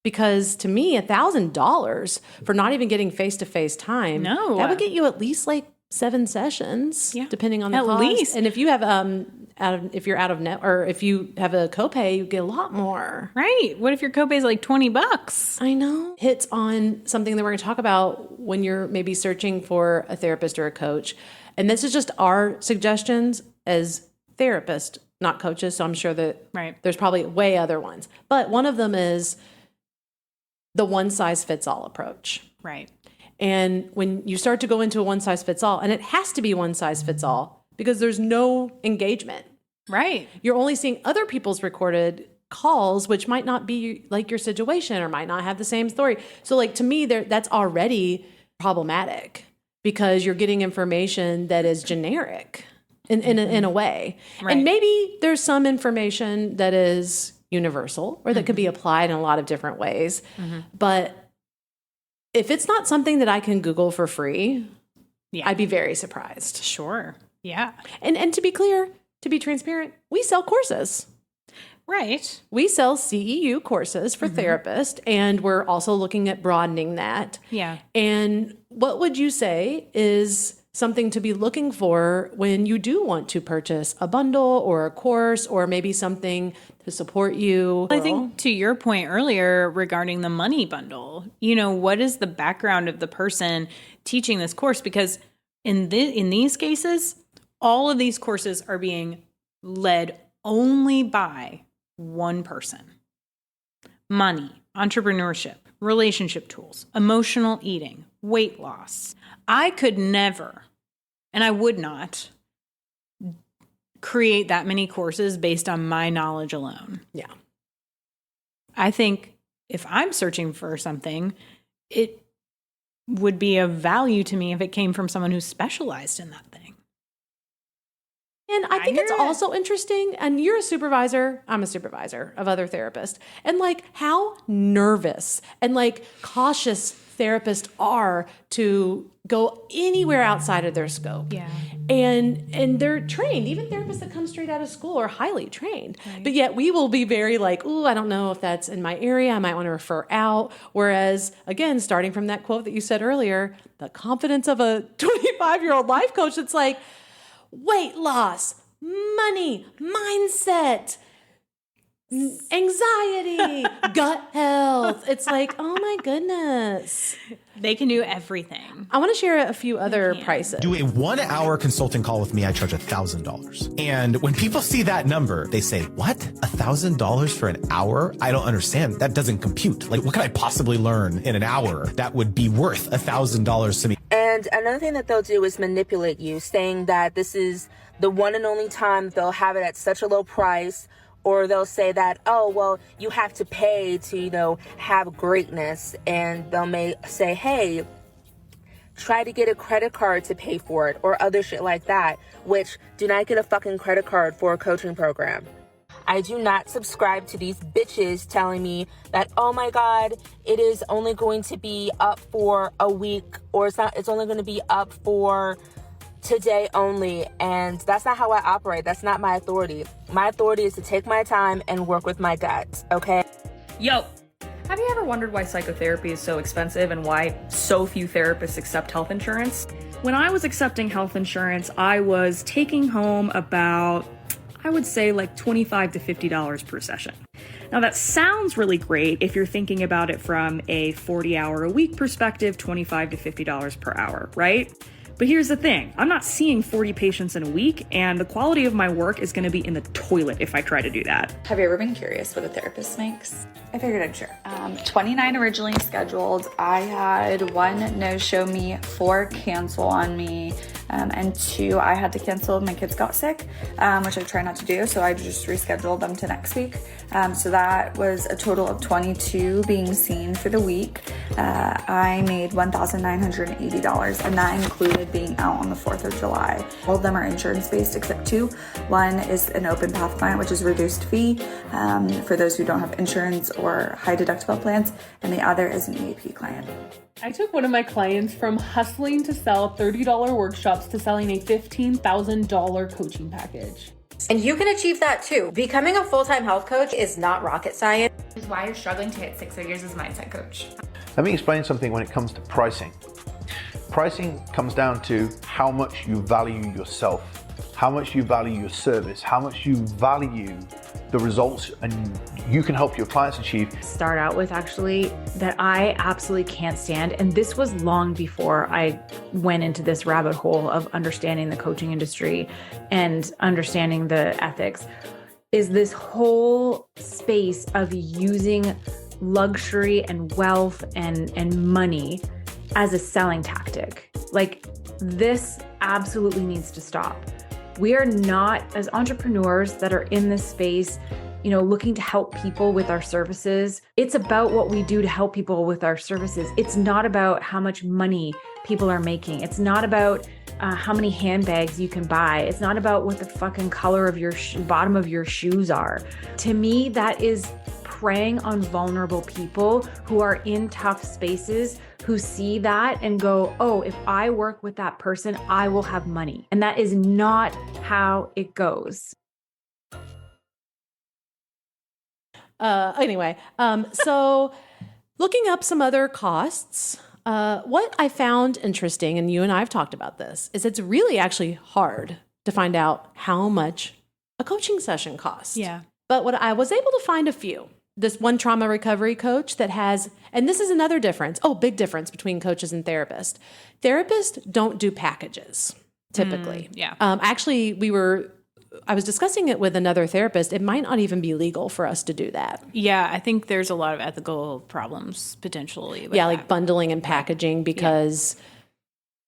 Because to me, $1,000 for not even getting face-to-face time, that would get you at least like 7 sessions, depending on the cost. At least. And if you have if you're out of net, or if you have a copay, you get a lot more. Right. What if your copay is like $20? I know. Hits on something that we're going to talk about when you're maybe searching for a therapist or a coach. And this is just our suggestions as therapists, not coaches. So I'm sure that there's probably way other ones. But one of them is the one-size-fits-all approach. Right. And when you start to go into a one-size-fits-all, and it has to be one-size-fits-all because there's no engagement. Right. You're only seeing other people's recorded calls, which might not be like your situation or might not have the same story. So like to me, that's already problematic because you're getting information that is generic in a way. Right. And maybe there's some information that is universal or that could be applied in a lot of different ways. But if it's not something that I can Google for free, I'd be very surprised. Sure. Yeah. And to be clear, to be transparent, we sell courses. Right. We sell CEU courses for therapists, and we're also looking at broadening that. Yeah. And what would you say is something to be looking for when you do want to purchase a bundle or a course or maybe something to support you? I think to your point earlier regarding the money bundle, you know, what is the background of the person teaching this course? Because in these cases, all of these courses are being led only by one person. Money, entrepreneurship, relationship tools, emotional eating, weight loss. I could never, and I would not, create that many courses based on my knowledge alone. Yeah. I think if I'm searching for something, it would be of value to me if it came from someone who's specialized in that thing. And I think it's also interesting, and you're a supervisor, I'm a supervisor of other therapists, and like how nervous and like cautious therapists are to go anywhere outside of their scope. Yeah. And they're trained. Even therapists that come straight out of school are highly trained. Right. But yet we will be very like, ooh, I don't know if that's in my area. I might want to refer out. Whereas, again, starting from that quote that you said earlier, the confidence of a 25-year-old life coach that's like, weight loss, money, mindset, anxiety, gut health. It's like, oh my goodness. They can do everything. I want to share a few other prices. Do a 1 hour consulting call with me, I charge $1,000. And when people see that number, they say, what? $1,000 for an hour? I don't understand. That doesn't compute. Like, what can I possibly learn in an hour that would be worth $1,000 to me? And another thing that they'll do is manipulate you, saying that this is the one and only time they'll have it at such a low price. Or they'll say that, oh, well, you have to pay to, have greatness. And they'll may say, hey, try to get a credit card to pay for it, or other shit like that, which do not get a fucking credit card for a coaching program. I do not subscribe to these bitches telling me that, oh my God, it is only going to be up for a week, or it's only going to be up for today only. And that's not how I operate. That's not my authority. My authority is to take my time and work with my gut, okay? Yo, have you ever wondered why psychotherapy is so expensive and why so few therapists accept health insurance? When I was accepting health insurance, I was taking home about, I would say, like $25 to $50 per session. Now that sounds really great if you're thinking about it from a 40-hour-a-week perspective, $25 to $50 per hour, right? But here's the thing, I'm not seeing 40 patients in a week, and the quality of my work is gonna be in the toilet if I try to do that. Have you ever been curious what a therapist makes? I figured I'd share. 29 originally scheduled. I had 1 no-show me, 4 cancel on me, and 2 I had to cancel. My kids got sick, which I try not to do, so I just rescheduled them to next week. So that was a total of 22 being seen for the week. I made $1,980, and that included being out on the 4th of July. All of them are insurance-based except 2. One is an open path client, which is reduced fee for those who don't have insurance or high deductible plans, and the other is an EAP client. I took one of my clients from hustling to sell $30 workshops to selling a $15,000 coaching package. And you can achieve that too. Becoming a full-time health coach is not rocket science. This is why you're struggling to hit 6 figures as a mindset coach. Let me explain something when it comes to pricing. Pricing comes down to how much you value yourself, how much you value your service, how much you value the results and you can help your clients achieve. Start out with actually that I absolutely can't stand, and this was long before I went into this rabbit hole of understanding the coaching industry and understanding the ethics, is this whole space of using luxury and wealth and money as a selling tactic. Like, this absolutely needs to stop. We are not, as entrepreneurs that are in this space, looking to help people with our services. It's about what we do to help people with our services. It's not about how much money people are making. It's not about how many handbags you can buy. It's not about what the fucking color of your bottom of your shoes are. To me, that is preying on vulnerable people who are in tough spaces, who see that and go, oh, if I work with that person, I will have money. And that is not how it goes. So looking up some other costs, what I found interesting, and you and I have talked about this, is it's really actually hard to find out how much a coaching session costs. Yeah. But what I was able to find a few. This one trauma recovery coach that has, and this is another difference. Oh, big difference between coaches and therapists. Therapists don't do packages typically. Yeah. Actually, I was discussing it with another therapist. It might not even be legal for us to do that. Yeah, I think there's a lot of ethical problems potentially. With like bundling and packaging, because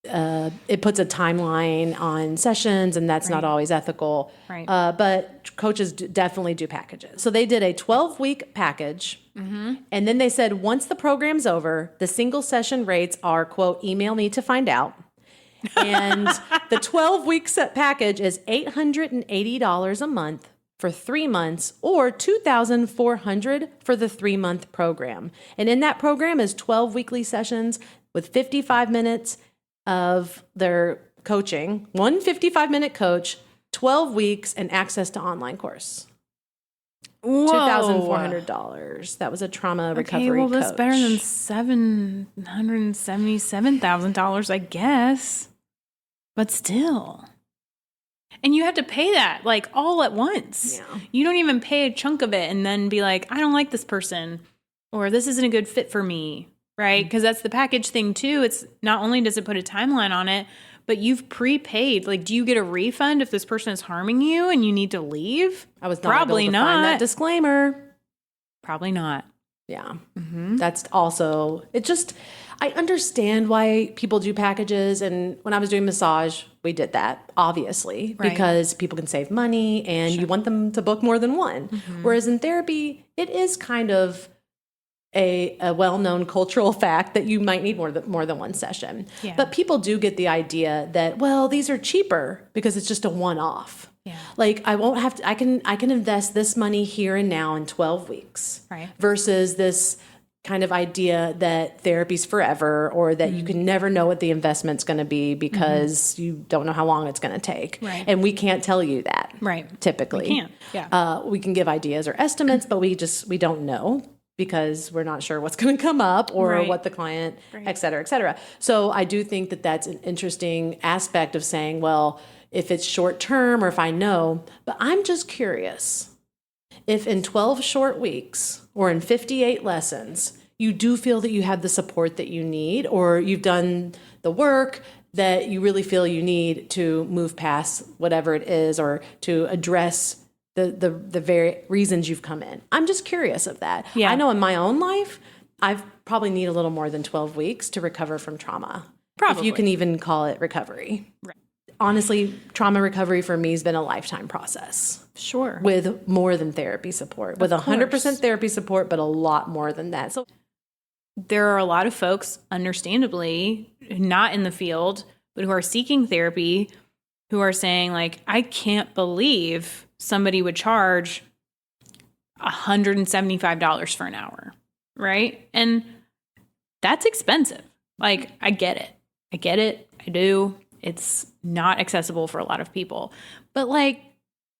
it puts a timeline on sessions, and that's not always ethical. Right. But coaches definitely do packages. So they did a 12-week package, and then they said once the program's over, the single session rates are, quote, email me to find out. And the 12-week set package is $880 a month for 3 months, or $2,400 for the 3-month program. And in that program is 12 weekly sessions with 55 minutes of their coaching, one 55-minute coach, 12 weeks, and access to online course. Whoa. $2,400. That was a trauma recovery well, that's coach. better than $777,000, I guess. But still. And you have to pay that like all at once. Yeah. You don't even pay a chunk of it and then be like, I don't like this person, or this isn't a good fit for me. right? Because that's the package thing too. It's not only does it put a timeline on it, but you've prepaid. Like, do you get a refund if this person is harming you and you need to leave? I was not probably able to not. find that disclaimer. Probably not. Yeah. That's also, I understand why people do packages. And when I was doing massage, we did that, obviously, because people can save money and you want them to book more than one. Whereas in therapy, it is kind of a well-known cultural fact that you might need more than one session. Yeah. But people do get the idea that, well, these are cheaper because it's just a one-off. Yeah. Like, I won't have to, I can invest this money here and now in 12 weeks. Right. Versus this kind of idea that therapy's forever, or that you can never know what the investment's going to be because you don't know how long it's going to take. Right. And we can't tell you that. Right. Typically. We can't. Yeah. We can give ideas or estimates, but we don't know because we're not sure what's going to come up or what the client, et cetera, et cetera. So I do think that that's an interesting aspect of saying, well, if it's short term or if I know, but I'm just curious if in 12 short weeks or in 58 lessons, you do feel that you have the support that you need, or you've done the work that you really feel you need to move past whatever it is, or to address the very reasons you've come in. I'm just curious of that. Yeah. I know in my own life, I've probably need a little more than 12 weeks to recover from trauma. Probably. If you can even call it recovery. Right. Honestly, trauma recovery for me has been a lifetime process. Sure. With more than therapy support. With 100% therapy support, but a lot more than that. So there are a lot of folks, understandably, not in the field, but who are seeking therapy, who are saying, like, I can't believe somebody would charge $175 for an hour, right? And that's expensive. Like, I get it. I do. It's not accessible for a lot of people. But like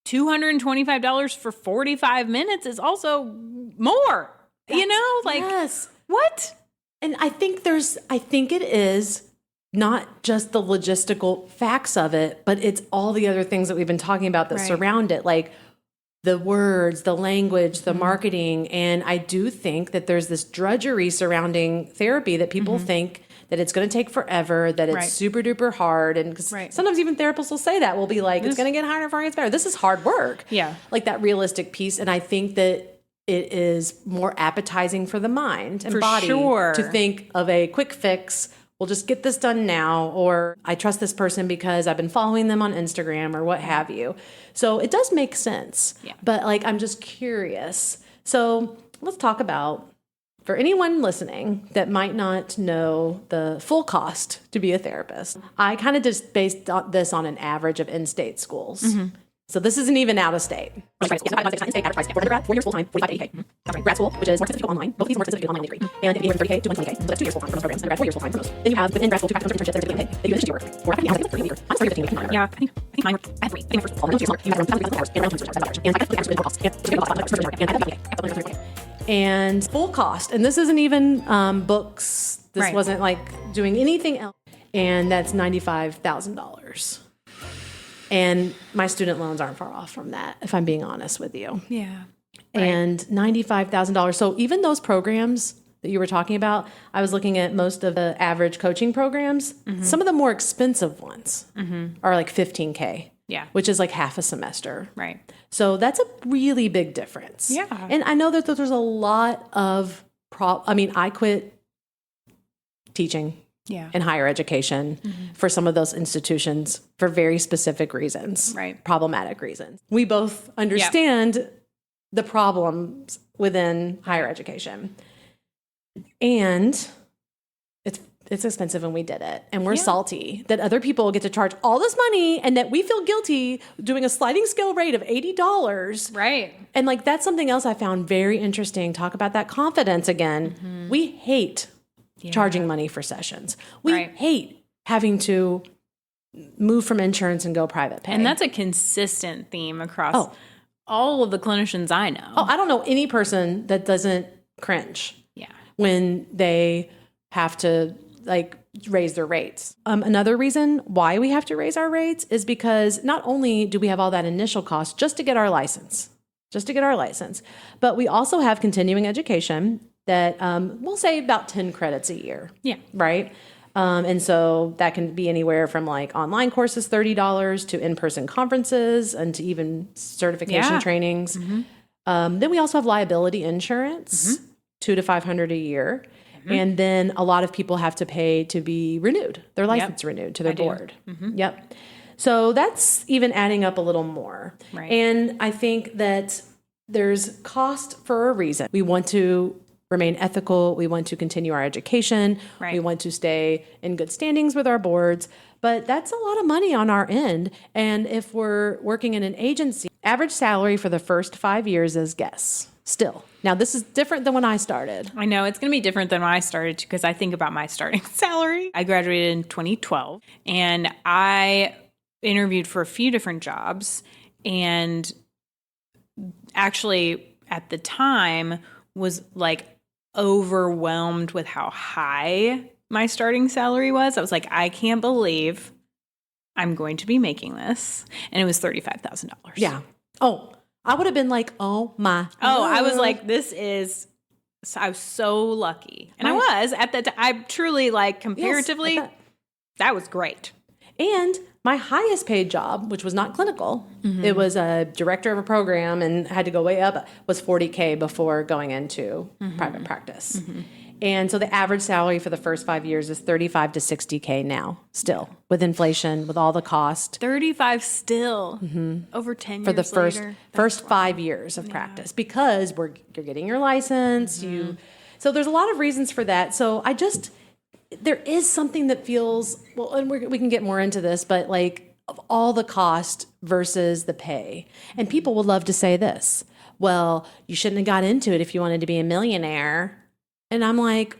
$225 for 45 minutes is also more, you know? Like, yes. What? And I think it is not just the logistical facts of it, but it's all the other things that we've been talking about that surround it, like the words, the language, the marketing. And I do think that there's this drudgery surrounding therapy that people think that it's going to take forever, that it's super duper hard. And because sometimes even therapists will say that, will be like, it's going to get harder before it gets better. This is hard work. Yeah. Like that realistic piece. And I think that it is more appetizing for the mind and For body sure. to think of a quick fix. We'll just get this done now, or I trust this person because I've been following them on Instagram or what have you. So it does make sense. Yeah. But like, I'm just curious. So let's talk about, for anyone listening that might not know the full cost to be a therapist, I kind of just based this on an average of in-state schools. So this isn't even out of state. In-state average price for undergrad, 4 years full-time, 45 to 80K. Grad school, which is more expensive to go online. Both of these are more expensive to get an online degree. And if you from 30K to 120K. So that's 2 years full-time for most programs. Undergrad, 4 years full-time for most. Then you have within grad school 2 factors of internships that are getting paid. They do additional work. Or I think 30 weeks. I'm sorry, 15 weeks. Yeah, I think mine were, I had 3. I think my first fall. You have around 1,000 hours and around 20 hours. And I got actually more costs. And to get a lot of and I have and full cost. And this isn't even books. This wasn't like doing anything else. And that's $95,000. And my student loans aren't far off from that, if I'm being honest with you. Yeah. And $95,000. So even those programs that you were talking about, I was looking at most of the average coaching programs. Some of the more expensive ones are like $15K. Yeah. Which is like half a semester. Right. So that's a really big difference. Yeah. And I know that there's a lot of I quit teaching in higher education for some of those institutions for very specific reasons, problematic reasons. We both understand the problems within higher education. And it's expensive and we did it. And we're salty that other people get to charge all this money and that we feel guilty doing a sliding scale rate of $80. Right. And like, that's something else I found very interesting. Talk about that confidence again. We hate charging money for sessions. We hate having to move from insurance and go private pay. And that's a consistent theme across all of the clinicians I know. Oh, I don't know any person that doesn't cringe when they have to like raise their rates. Another reason why we have to raise our rates is because not only do we have all that initial cost just to get our license, but we also have continuing education that we'll say about 10 credits a year. Yeah. Right? And so that can be anywhere from like online courses, $30 to in-person conferences and to even certification trainings. Then we also have liability insurance, $200 to $500 a year. And then a lot of people have to pay to be renewed, their license renewed to their board. Yep. So that's even adding up a little more. Right. And I think that there's cost for a reason. We want to remain ethical. We want to continue our education. Right. We want to stay in good standings with our boards. But that's a lot of money on our end. And if we're working in an agency, average salary for the first 5 years is guess. Still. Now, this is different than when I started. I know it's going to be different than when I started because I think about my starting salary. I graduated in 2012 and I interviewed for a few different jobs and actually at the time was like overwhelmed with how high my starting salary was. I was like, I can't believe I'm going to be making this. And it was $35,000. Yeah. Oh, I would have been like, oh my. Oh, I was like, I was so lucky. And I was at that time. I truly like comparatively, that was great. And my highest paid job, which was not clinical, it was a director of a program and had to go way up, was $40K before going into private practice. And so the average salary for the first 5 years is $35 to $60K now, still, with inflation, with all the cost. 35 still, over 10 years for the later. first 5 years of practice, because you're getting your license. So there's a lot of reasons for that. So there is something that feels, well, and we can get more into this, but like of all the cost versus the pay. And people would love to say this, well, you shouldn't have got into it if you wanted to be a millionaire. And I'm like,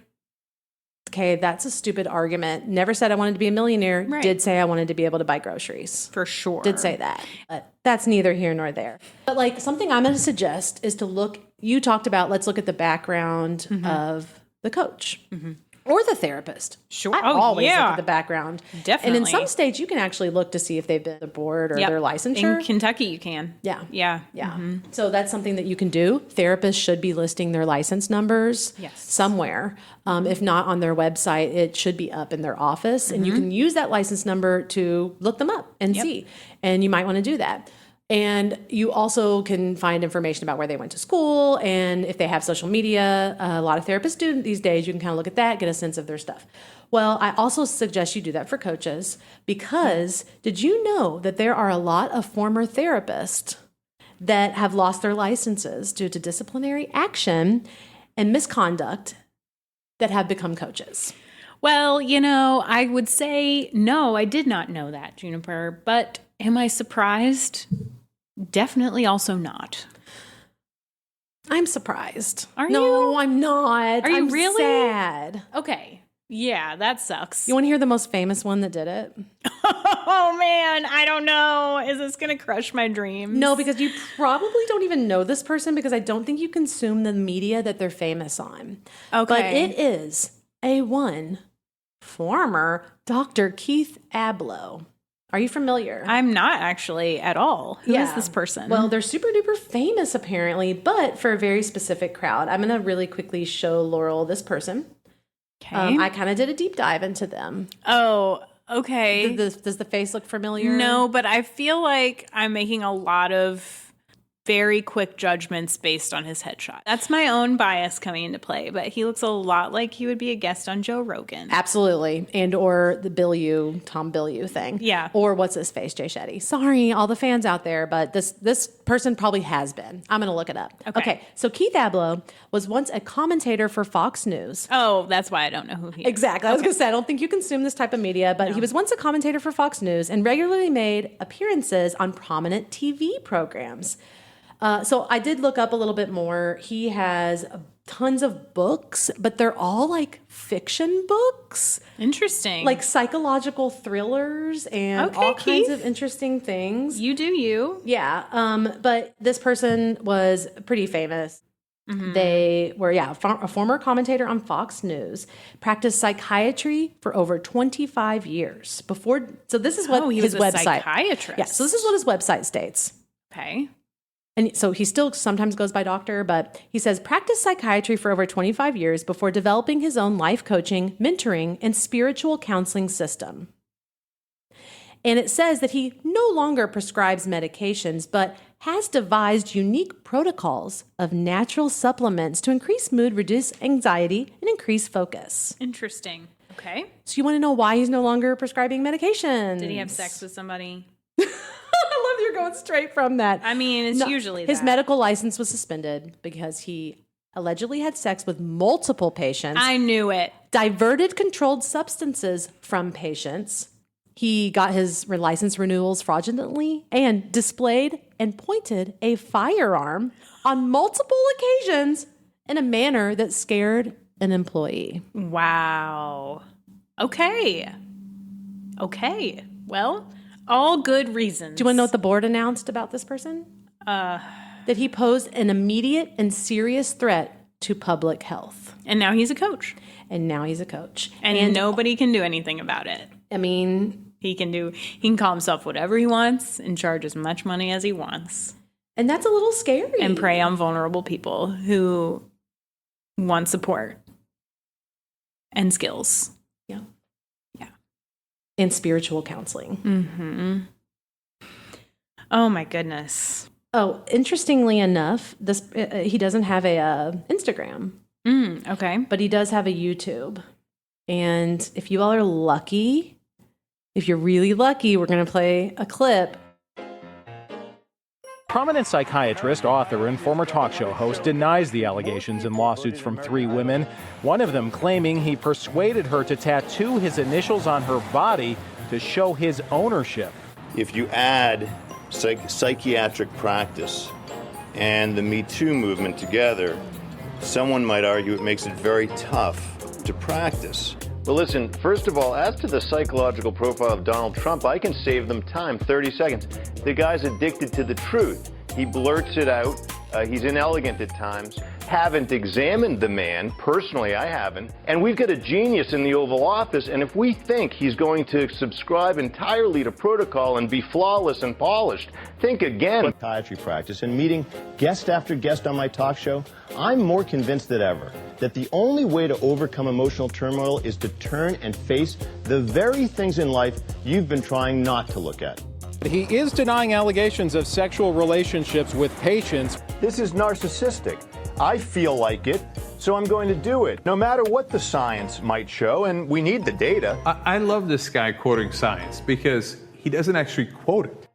okay, that's a stupid argument. Never said I wanted to be a millionaire. Right. Did say I wanted to be able to buy groceries. For sure. Did say that. But that's neither here nor there. But like something I'm going to suggest is to you talked about, let's look at the background of the coach. Or the therapist. Sure. I always look at the background. Definitely. And in some states, you can actually look to see if they've been the board or their licensure. In Kentucky, you can. Yeah. Yeah. So that's something that you can do. Therapists should be listing their license numbers somewhere. If not on their website, it should be up in their office. And you can use that license number to look them up and see. And you might want to do that. And you also can find information about where they went to school and if they have social media. A lot of therapists do these days. You can kind of look at that, get a sense of their stuff. Well, I also suggest you do that for coaches because did you know that there are a lot of former therapists that have lost their licenses due to disciplinary action and misconduct that have become coaches? Well, I would say no, I did not know that, Juniper. But am I surprised? Definitely also not. I'm surprised. Are you? No, I'm not. Are you I'm really? sad. Okay. Yeah, that sucks. You want to hear the most famous one that did it? Oh, man. I don't know. Is this going to crush my dreams? No, because you probably don't even know this person because I don't think you consume the media that they're famous on. Okay. But it is former Dr. Keith Abloh. Are you familiar? I'm not actually at all. Who is this person? Well, they're super duper famous apparently, but for a very specific crowd. I'm going to really quickly show Laurel this person. Okay. I kind of did a deep dive into them. Oh, okay. Does the face look familiar? No, but I feel like I'm making a lot of very quick judgments based on his headshot. That's my own bias coming into play, but he looks a lot like he would be a guest on Joe Rogan. Absolutely. And or the Tom Bilyeu thing. Yeah. Or what's his face, Jay Shetty. Sorry, all the fans out there, but this person probably has been. I'm going to look it up. Okay. So Keith Abloh was once a commentator for Fox News. Oh, that's why I don't know who he is. Exactly. I was going to say, I don't think you consume this type of media, but he was once a commentator for Fox News and regularly made appearances on prominent TV programs. So I did look up a little bit more. He has tons of books, but they're all like fiction books. Interesting. Like psychological thrillers and all kinds of interesting things. You do you. Yeah. But this person was pretty famous. They were, a former commentator on Fox News, practiced psychiatry for over 25 years before. So this is what his website. Psychiatrist. Yeah. So this is what his website states. Okay. And so he still sometimes goes by doctor, but he says practiced psychiatry for over 25 years before developing his own life coaching, mentoring, and spiritual counseling system. And it says that he no longer prescribes medications, but has devised unique protocols of natural supplements to increase mood, reduce anxiety, and increase focus. Interesting. Okay. So you want to know why he's no longer prescribing medications? Did he have sex with somebody? I love you're going straight from that. I mean, it's usually his that. medical license was suspended because he allegedly had sex with multiple patients. I knew it. Diverted controlled substances from patients. He got his license renewals fraudulently and displayed and pointed a firearm on multiple occasions in a manner that scared an employee. Wow. Okay. Well, all good reasons. Do you want to know what the board announced about this person? That he posed an immediate and serious threat to public health. And now he's a coach. And nobody can do anything about it. I mean, he can call himself whatever he wants and charge as much money as he wants. And that's a little scary. And prey on vulnerable people who want support and skills. Yeah. And spiritual counseling. Mm-hmm. Oh my goodness. Oh, interestingly enough, this he doesn't have a Instagram. Okay. But he does have a YouTube. And if you all are lucky, if you're really lucky, we're going to play a clip. Prominent psychiatrist, author, and former talk show host denies the allegations in lawsuits from 3 women, one of them claiming he persuaded her to tattoo his initials on her body to show his ownership. If you add psychiatric practice and the Me Too movement together, someone might argue it makes it very tough to practice. Well, listen, first of all, as to the psychological profile of Donald Trump, I can save them time, 30 seconds. The guy's addicted to the truth. He blurts it out. He's inelegant at times. Haven't examined the man. Personally, I haven't. And we've got a genius in the Oval Office, and if we think he's going to subscribe entirely to protocol and be flawless and polished, think again. Psychiatry practice and meeting guest after guest on my talk show, I'm more convinced than ever that the only way to overcome emotional turmoil is to turn and face the very things in life you've been trying not to look at. He is denying allegations of sexual relationships with patients. This is narcissistic. I feel like it, so I'm going to do it, no matter what the science might show, and we need the data. I love this guy quoting science because he doesn't actually quote it.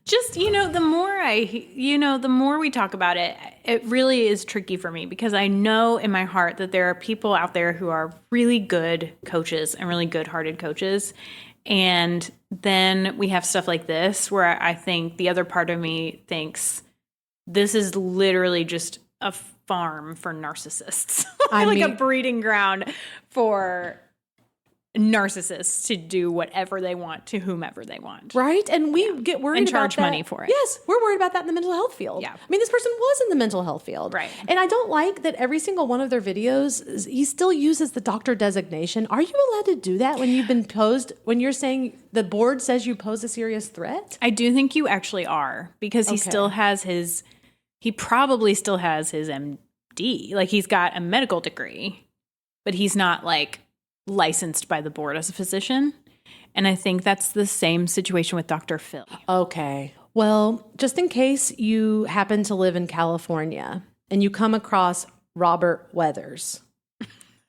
Just, the more we talk about it, it really is tricky for me because I know in my heart that there are people out there who are really good coaches and really good-hearted coaches. And then we have stuff like this where I think the other part of me thinks this is literally just a farm for narcissists, a breeding ground for narcissists to do whatever they want to whomever they want. Right? And we get worried and about charge that. money for it. Yes, we're worried about that in the mental health field. Yeah. I mean, this person was in the mental health field. Right. And I don't like that every single one of their videos, he still uses the doctor designation. Are you allowed to do that when you've been posed, when you're saying the board says you pose a serious threat? I do think you actually are because he probably still has his MD. Like he's got a medical degree, but he's not licensed by the board as a physician. And I think that's the same situation with Dr. Phil. Okay. Well, just in case you happen to live in California and you come across Robert Weathers,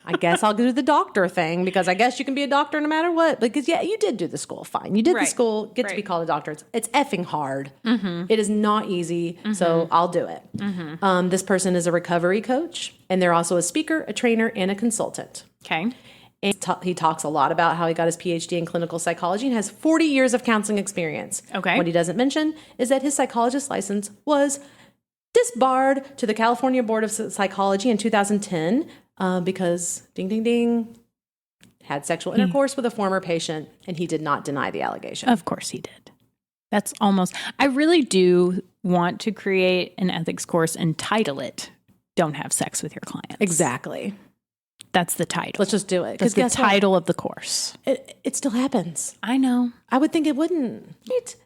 I guess I'll do the doctor thing because I guess you can be a doctor no matter what. Because, yeah, you did do the school. Fine. You did the school, get to be called a doctor. It's effing hard. Mm-hmm. It is not easy. So I'll do it. Mm-hmm. This person is a recovery coach, and they're also a speaker, a trainer, and a consultant. Okay. And he talks a lot about how he got his PhD in clinical psychology and has 40 years of counseling experience. Okay. What he doesn't mention is that his psychologist license was disbarred to the California Board of Psychology in 2010 because, ding, ding, ding, had sexual intercourse with a former patient, and he did not deny the allegation. Of course he did. That's I really do want to create an ethics course and title it, Don't Have Sex with Your Clients. Exactly. That's the title. Let's just do it. That's the title of the course. It still happens. I know. I would think it wouldn't.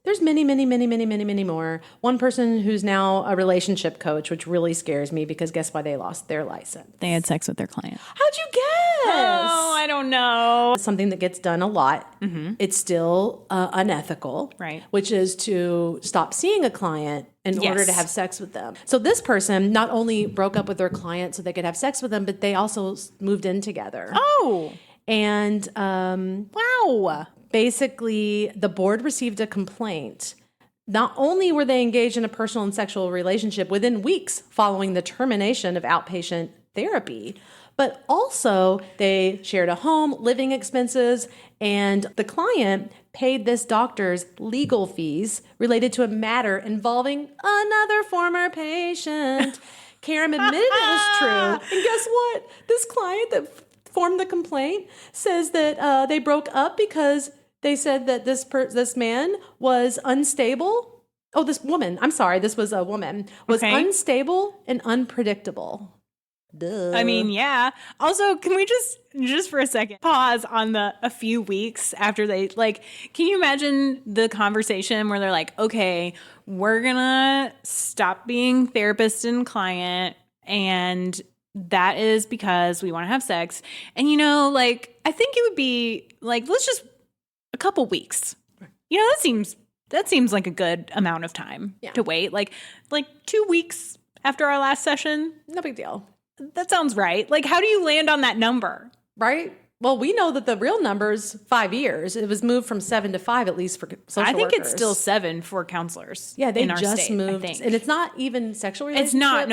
There's many more. One person who's now a relationship coach, which really scares me because guess why they lost their license? They had sex with their client. How'd you guess? Oh, I don't know. It's something that gets done a lot. Mm-hmm. It's still unethical, right? Which is to stop seeing a client in order to have sex with them. So this person not only broke up with their client so they could have sex with them, but they also moved in together. Oh. And wow. Basically, the board received a complaint. Not only were they engaged in a personal and sexual relationship within weeks following the termination of outpatient therapy, but also they shared a home, living expenses, and the client paid this doctor's legal fees related to a matter involving another former patient. Karen admitted it was true. And guess what? This client that formed the complaint says that they broke up because they said that this man was unstable. Oh, this woman. I'm sorry. This was a woman. Was unstable and unpredictable. Duh. I mean, yeah. Also, can we just for a second pause on a few weeks after they can you imagine the conversation where they're like, okay, we're gonna stop being therapist and client, and that is because we want to have sex. And I think it would be let's just a couple weeks. That seems like a good amount of time to wait. Like 2 weeks after our last session. No big deal. That sounds right. How do you land on that number? Right? Well, we know that the real number is 5 years. It was moved from 7 to 5, at least for social I think workers. it's still 7 for counselors. Yeah, they in our just state, moved. I think. And it's not even sexual relationship. It's not.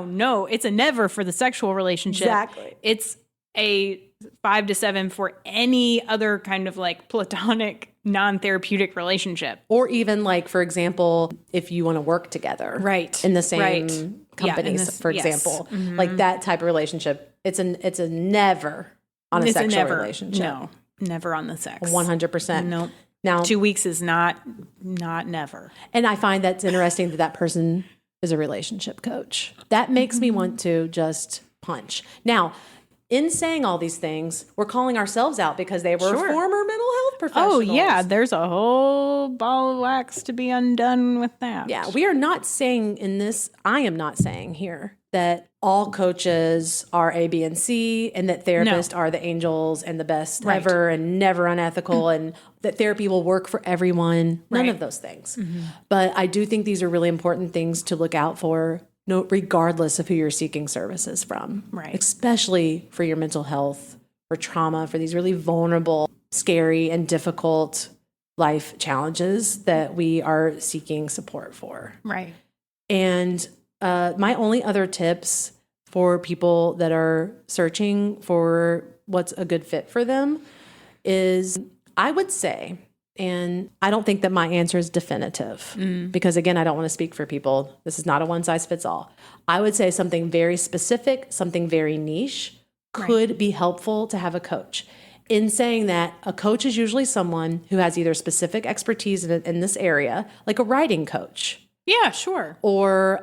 No. It's a never for the sexual relationship. Exactly. It's a 5 to 7 for any other kind of platonic, non-therapeutic relationship. Or even for example, if you want to work together. Right. In the same companies, for example. Mm-hmm. That type of relationship. It's a never on a sexual relationship. No, never on the sex. 100%. Nope. Now 2 weeks is not never. And I find that's interesting that person is a relationship coach. That makes me want to just punch. Now, in saying all these things, we're calling ourselves out because they were former mental health professionals. Oh, yeah. There's a whole ball of wax to be undone with that. Yeah. We are not saying I am not saying here that all coaches are A, B, and C, and that therapists are the angels and the best ever and never unethical, and that therapy will work for everyone. None of those things. Mm-hmm. But I do think these are really important things to look out for, regardless of who you're seeking services from. Right. Especially for your mental health, for trauma, for these really vulnerable, scary, and difficult life challenges that we are seeking support for. Right. And my only other tips for people that are searching for what's a good fit for them is I would say, and I don't think that my answer is definitive because, again, I don't want to speak for people. This is not a one size fits all. I would say something very specific, something very niche could be helpful to have a coach. In saying that, a coach is usually someone who has either specific expertise in this area, like a writing coach. Yeah, sure. Or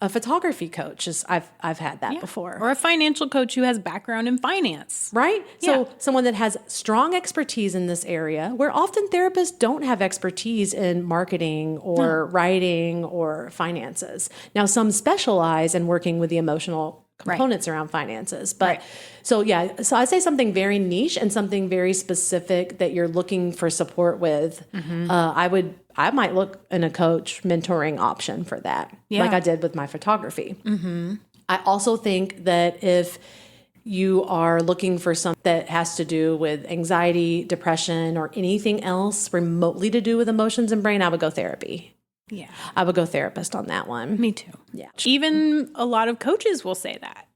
a photography coach. I've had that before. Or a financial coach who has background in finance. Right? So someone that has strong expertise in this area, where often therapists don't have expertise in marketing or writing or finances. Now, some specialize in working with the emotional components around finances. But so I'd say something very niche and something very specific that you're looking for support with. Mm-hmm. I might look in a coach mentoring option for that, like I did with my photography. Mm-hmm. I also think that if you are looking for something that has to do with anxiety, depression, or anything else remotely to do with emotions and brain, I would go therapy. Yeah. I would go therapist on that one. Me too. Yeah. Even a lot of coaches will say that.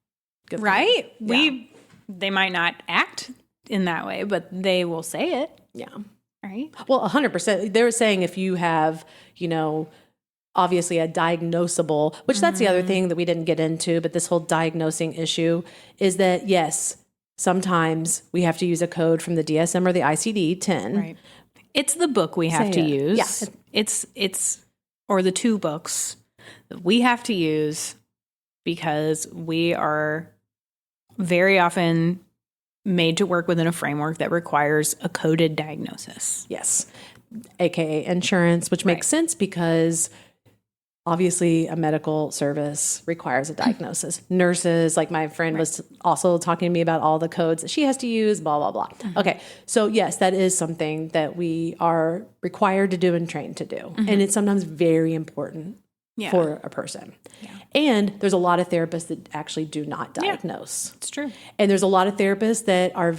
Good right? Yeah. They might not act in that way, but they will say it. Yeah. Right? Well, 100%. They're saying if you have, obviously a diagnosable, which that's the other thing that we didn't get into, but this whole diagnosing issue is that, yes, sometimes we have to use a code from the DSM or the ICD-10. Right. It's the book we have to use. Yeah. It's or the 2 books that we have to use because we are very often made to work within a framework that requires a coded diagnosis. Yes. AKA insurance, which makes sense because obviously a medical service requires a diagnosis. Nurses, like my friend was also talking to me about all the codes that she has to use, blah, blah, blah. Okay. So yes, that is something that we are required to do and trained to do. And it's sometimes very important for a person. And there's a lot of therapists that actually do not diagnose. It's true. And there's a lot of therapists that are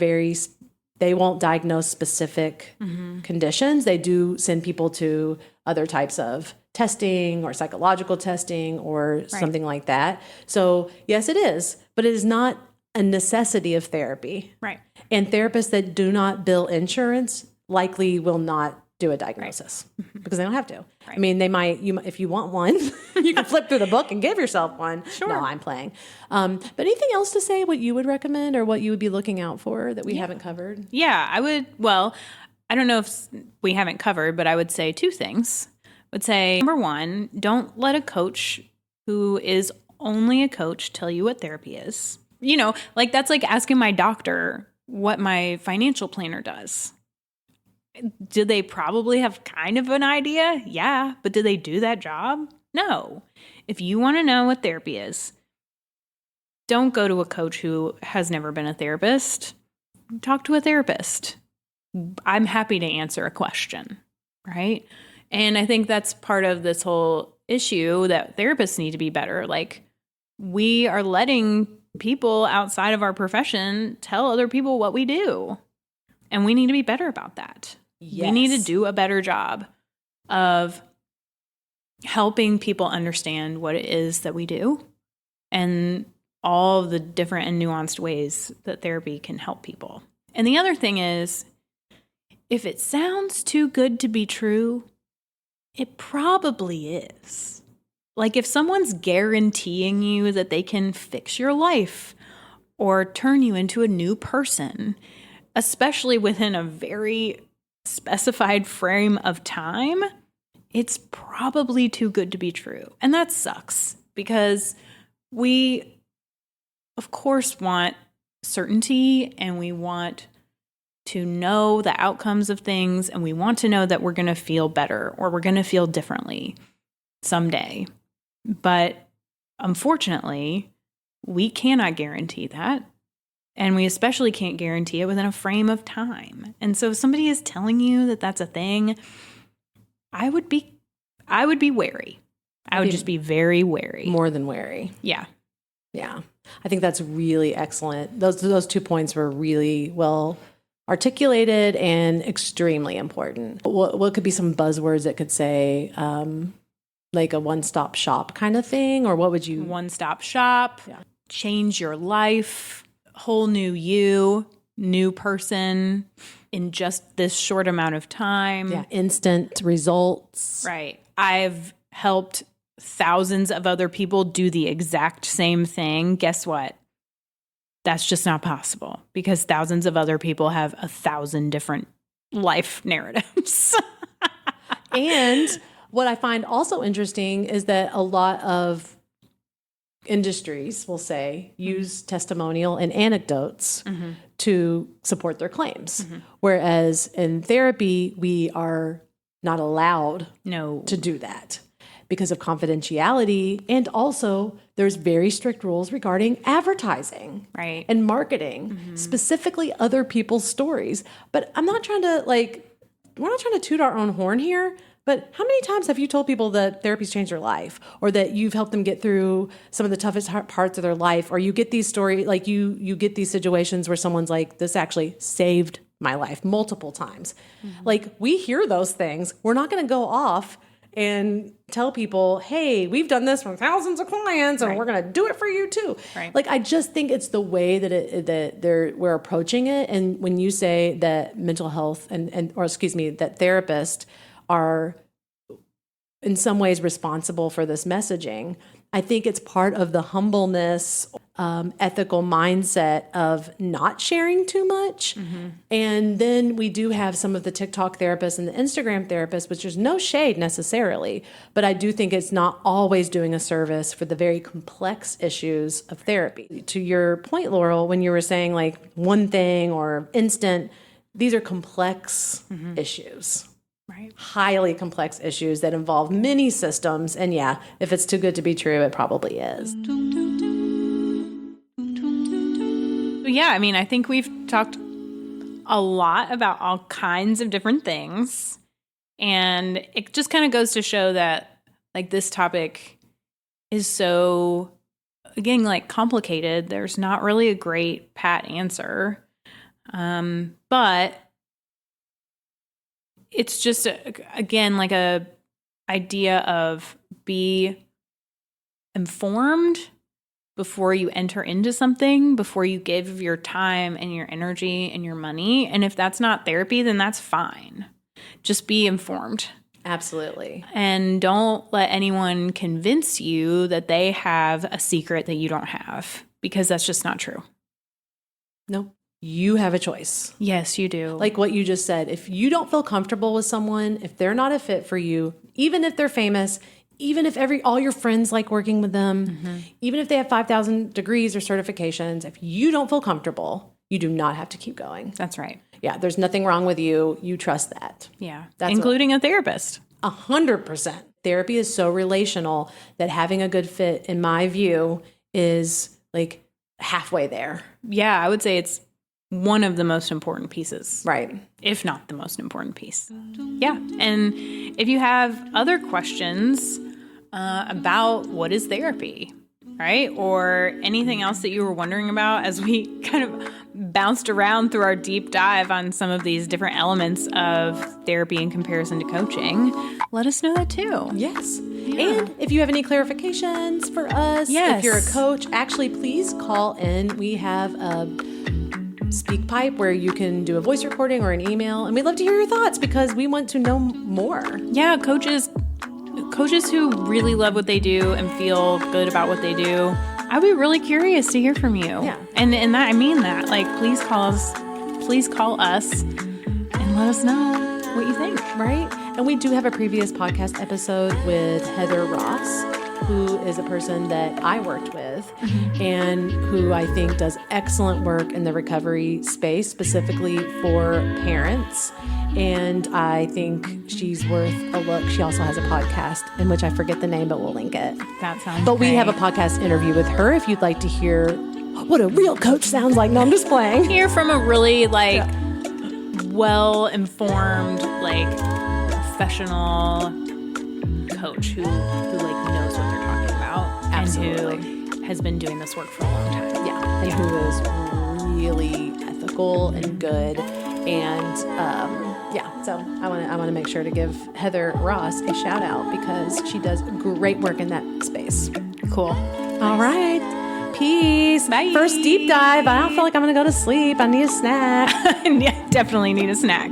they won't diagnose specific conditions. They do send people to other types of testing or psychological testing or something like that. So yes, it is, but it is not a necessity of therapy. Right. And therapists that do not bill insurance likely will not do a diagnosis because they don't have to. I mean, they might, if you want one, you can flip through the book and give yourself one. Sure. No, I'm playing. But anything else to say what you would recommend or what you would be looking out for that we haven't covered? Yeah, I would. Well, I don't know if we haven't covered, but I would say two things. I would say, number one, don't let a coach who is only a coach tell you what therapy is. You know, like that's like asking my doctor what my financial planner does. Do they probably have kind of an idea? Yeah. But do they do that job? No. If you want to know what therapy is, don't go to a coach who has never been a therapist. Talk to a therapist. I'm happy to answer a question, right? And I think that's part of this whole issue that therapists need to be better. Like, we are letting people outside of our profession tell other people what we do. And we need to be better about that. Yes. We need to do a better job of helping people understand what it is that we do and all of the different and nuanced ways that therapy can help people. And the other thing is, if it sounds too good to be true, it probably is. Like if someone's guaranteeing you that they can fix your life or turn you into a new person, especially within a very specified frame of time, it's probably too good to be true. And that sucks because we, of course, want certainty and we want to know the outcomes of things and we want to know that we're going to feel better or we're going to feel differently someday. But unfortunately, we cannot guarantee that. And we especially can't guarantee it within a frame of time. And so if somebody is telling you that that's a thing, I would be wary. I would just be very wary. More than wary. Yeah. Yeah. I think that's really excellent. Those 2 points were really well articulated and extremely important. What could be some buzzwords that could say, like a one-stop shop kind of thing? Or what would you? One-stop shop, change your life, whole new you, new person in just this short amount of time. Yeah, instant results. Right. I've helped thousands of other people do the exact same thing. Guess what? That's just not possible because thousands of other people have 1,000 different life narratives. And what I find also interesting is that a lot of industries, will say, use testimonial and anecdotes to support their claims. Whereas in therapy, we are not allowed to do that because of confidentiality. And also there's very strict rules regarding advertising and marketing, specifically other people's stories. But I'm not trying to we're not trying to toot our own horn here. But how many times have you told people that therapy's changed their life or that you've helped them get through some of the toughest parts of their life? Or you get these stories, like you get these situations where someone's like, this actually saved my life multiple times. Like we hear those things. We're not going to go off and tell people, hey, we've done this for thousands of clients and we're going to do it for you too. Like, I just think it's the way that we're approaching it. And when you say that mental health that therapists are in some ways responsible for this messaging, I think it's part of the humbleness, ethical mindset of not sharing too much. And then we do have some of the TikTok therapists and the Instagram therapists, which there's no shade necessarily, but I do think it's not always doing a service for the very complex issues of therapy. To your point, Laurel, when you were saying like one thing or instant, these are complex issues. Right. Highly complex issues that involve many systems. And yeah, if it's too good to be true, it probably is. Yeah, I mean, I think we've talked a lot about all kinds of different things. And it just kind of goes to show that like this topic is so, again, like complicated. There's not really a great pat answer. But it's just, again, like a idea of be informed before you enter into something, before you give your time and your energy and your money. And if that's not therapy, then that's fine. Just be informed. Absolutely. And don't let anyone convince you that they have a secret that you don't have, because that's just not true. Nope. You have a choice. Yes, you do. Like what you just said, if you don't feel comfortable with someone, if they're not a fit for you, even if they're famous, even if all your friends like working with them, even if they have 5,000 degrees or certifications, if you don't feel comfortable, you do not have to keep going. That's right. Yeah, there's nothing wrong with you. You trust that. Yeah, That's including a therapist. 100%. Therapy is so relational that having a good fit, in my view, is like halfway there. Yeah, I would say it's one of the most important pieces. Right. If not the most important piece. Yeah. And if you have other questions about what is therapy, right? Or anything else that you were wondering about as we kind of bounced around through our deep dive on some of these different elements of therapy in comparison to coaching, let us know that too. Yes. Yeah. And if you have any clarifications for us, if you're a coach, actually please call in. We have a speak pipe where you can do a voice recording or an email, and we'd love to hear your thoughts because we want to know more. Yeah, coaches who really love what they do and feel good about what they do, I'd be really curious to hear from you. Yeah. And that, I mean that. Like, please call us and let us know what you think. Right? And we do have a previous podcast episode with Heather Ross, who is a person that I worked with and who I think does excellent work in the recovery space, specifically for parents. And I think she's worth a look. She also has a podcast in which I forget the name, but we'll link it. That sounds But great. we have a podcast interview with her if you'd like to hear what a real coach sounds like. No, I'm just playing. Hear from a really well-informed, professional coach who knows what they're talking about. Absolutely. And who has been doing this work for a long time. Yeah. And who is really ethical and good. And so I want to make sure to give Heather Ross a shout out because she does great work in that space. Cool. All right. Peace. Bye. First deep dive. I don't feel like I'm going to go to sleep. I need a snack. Yeah, definitely need a snack.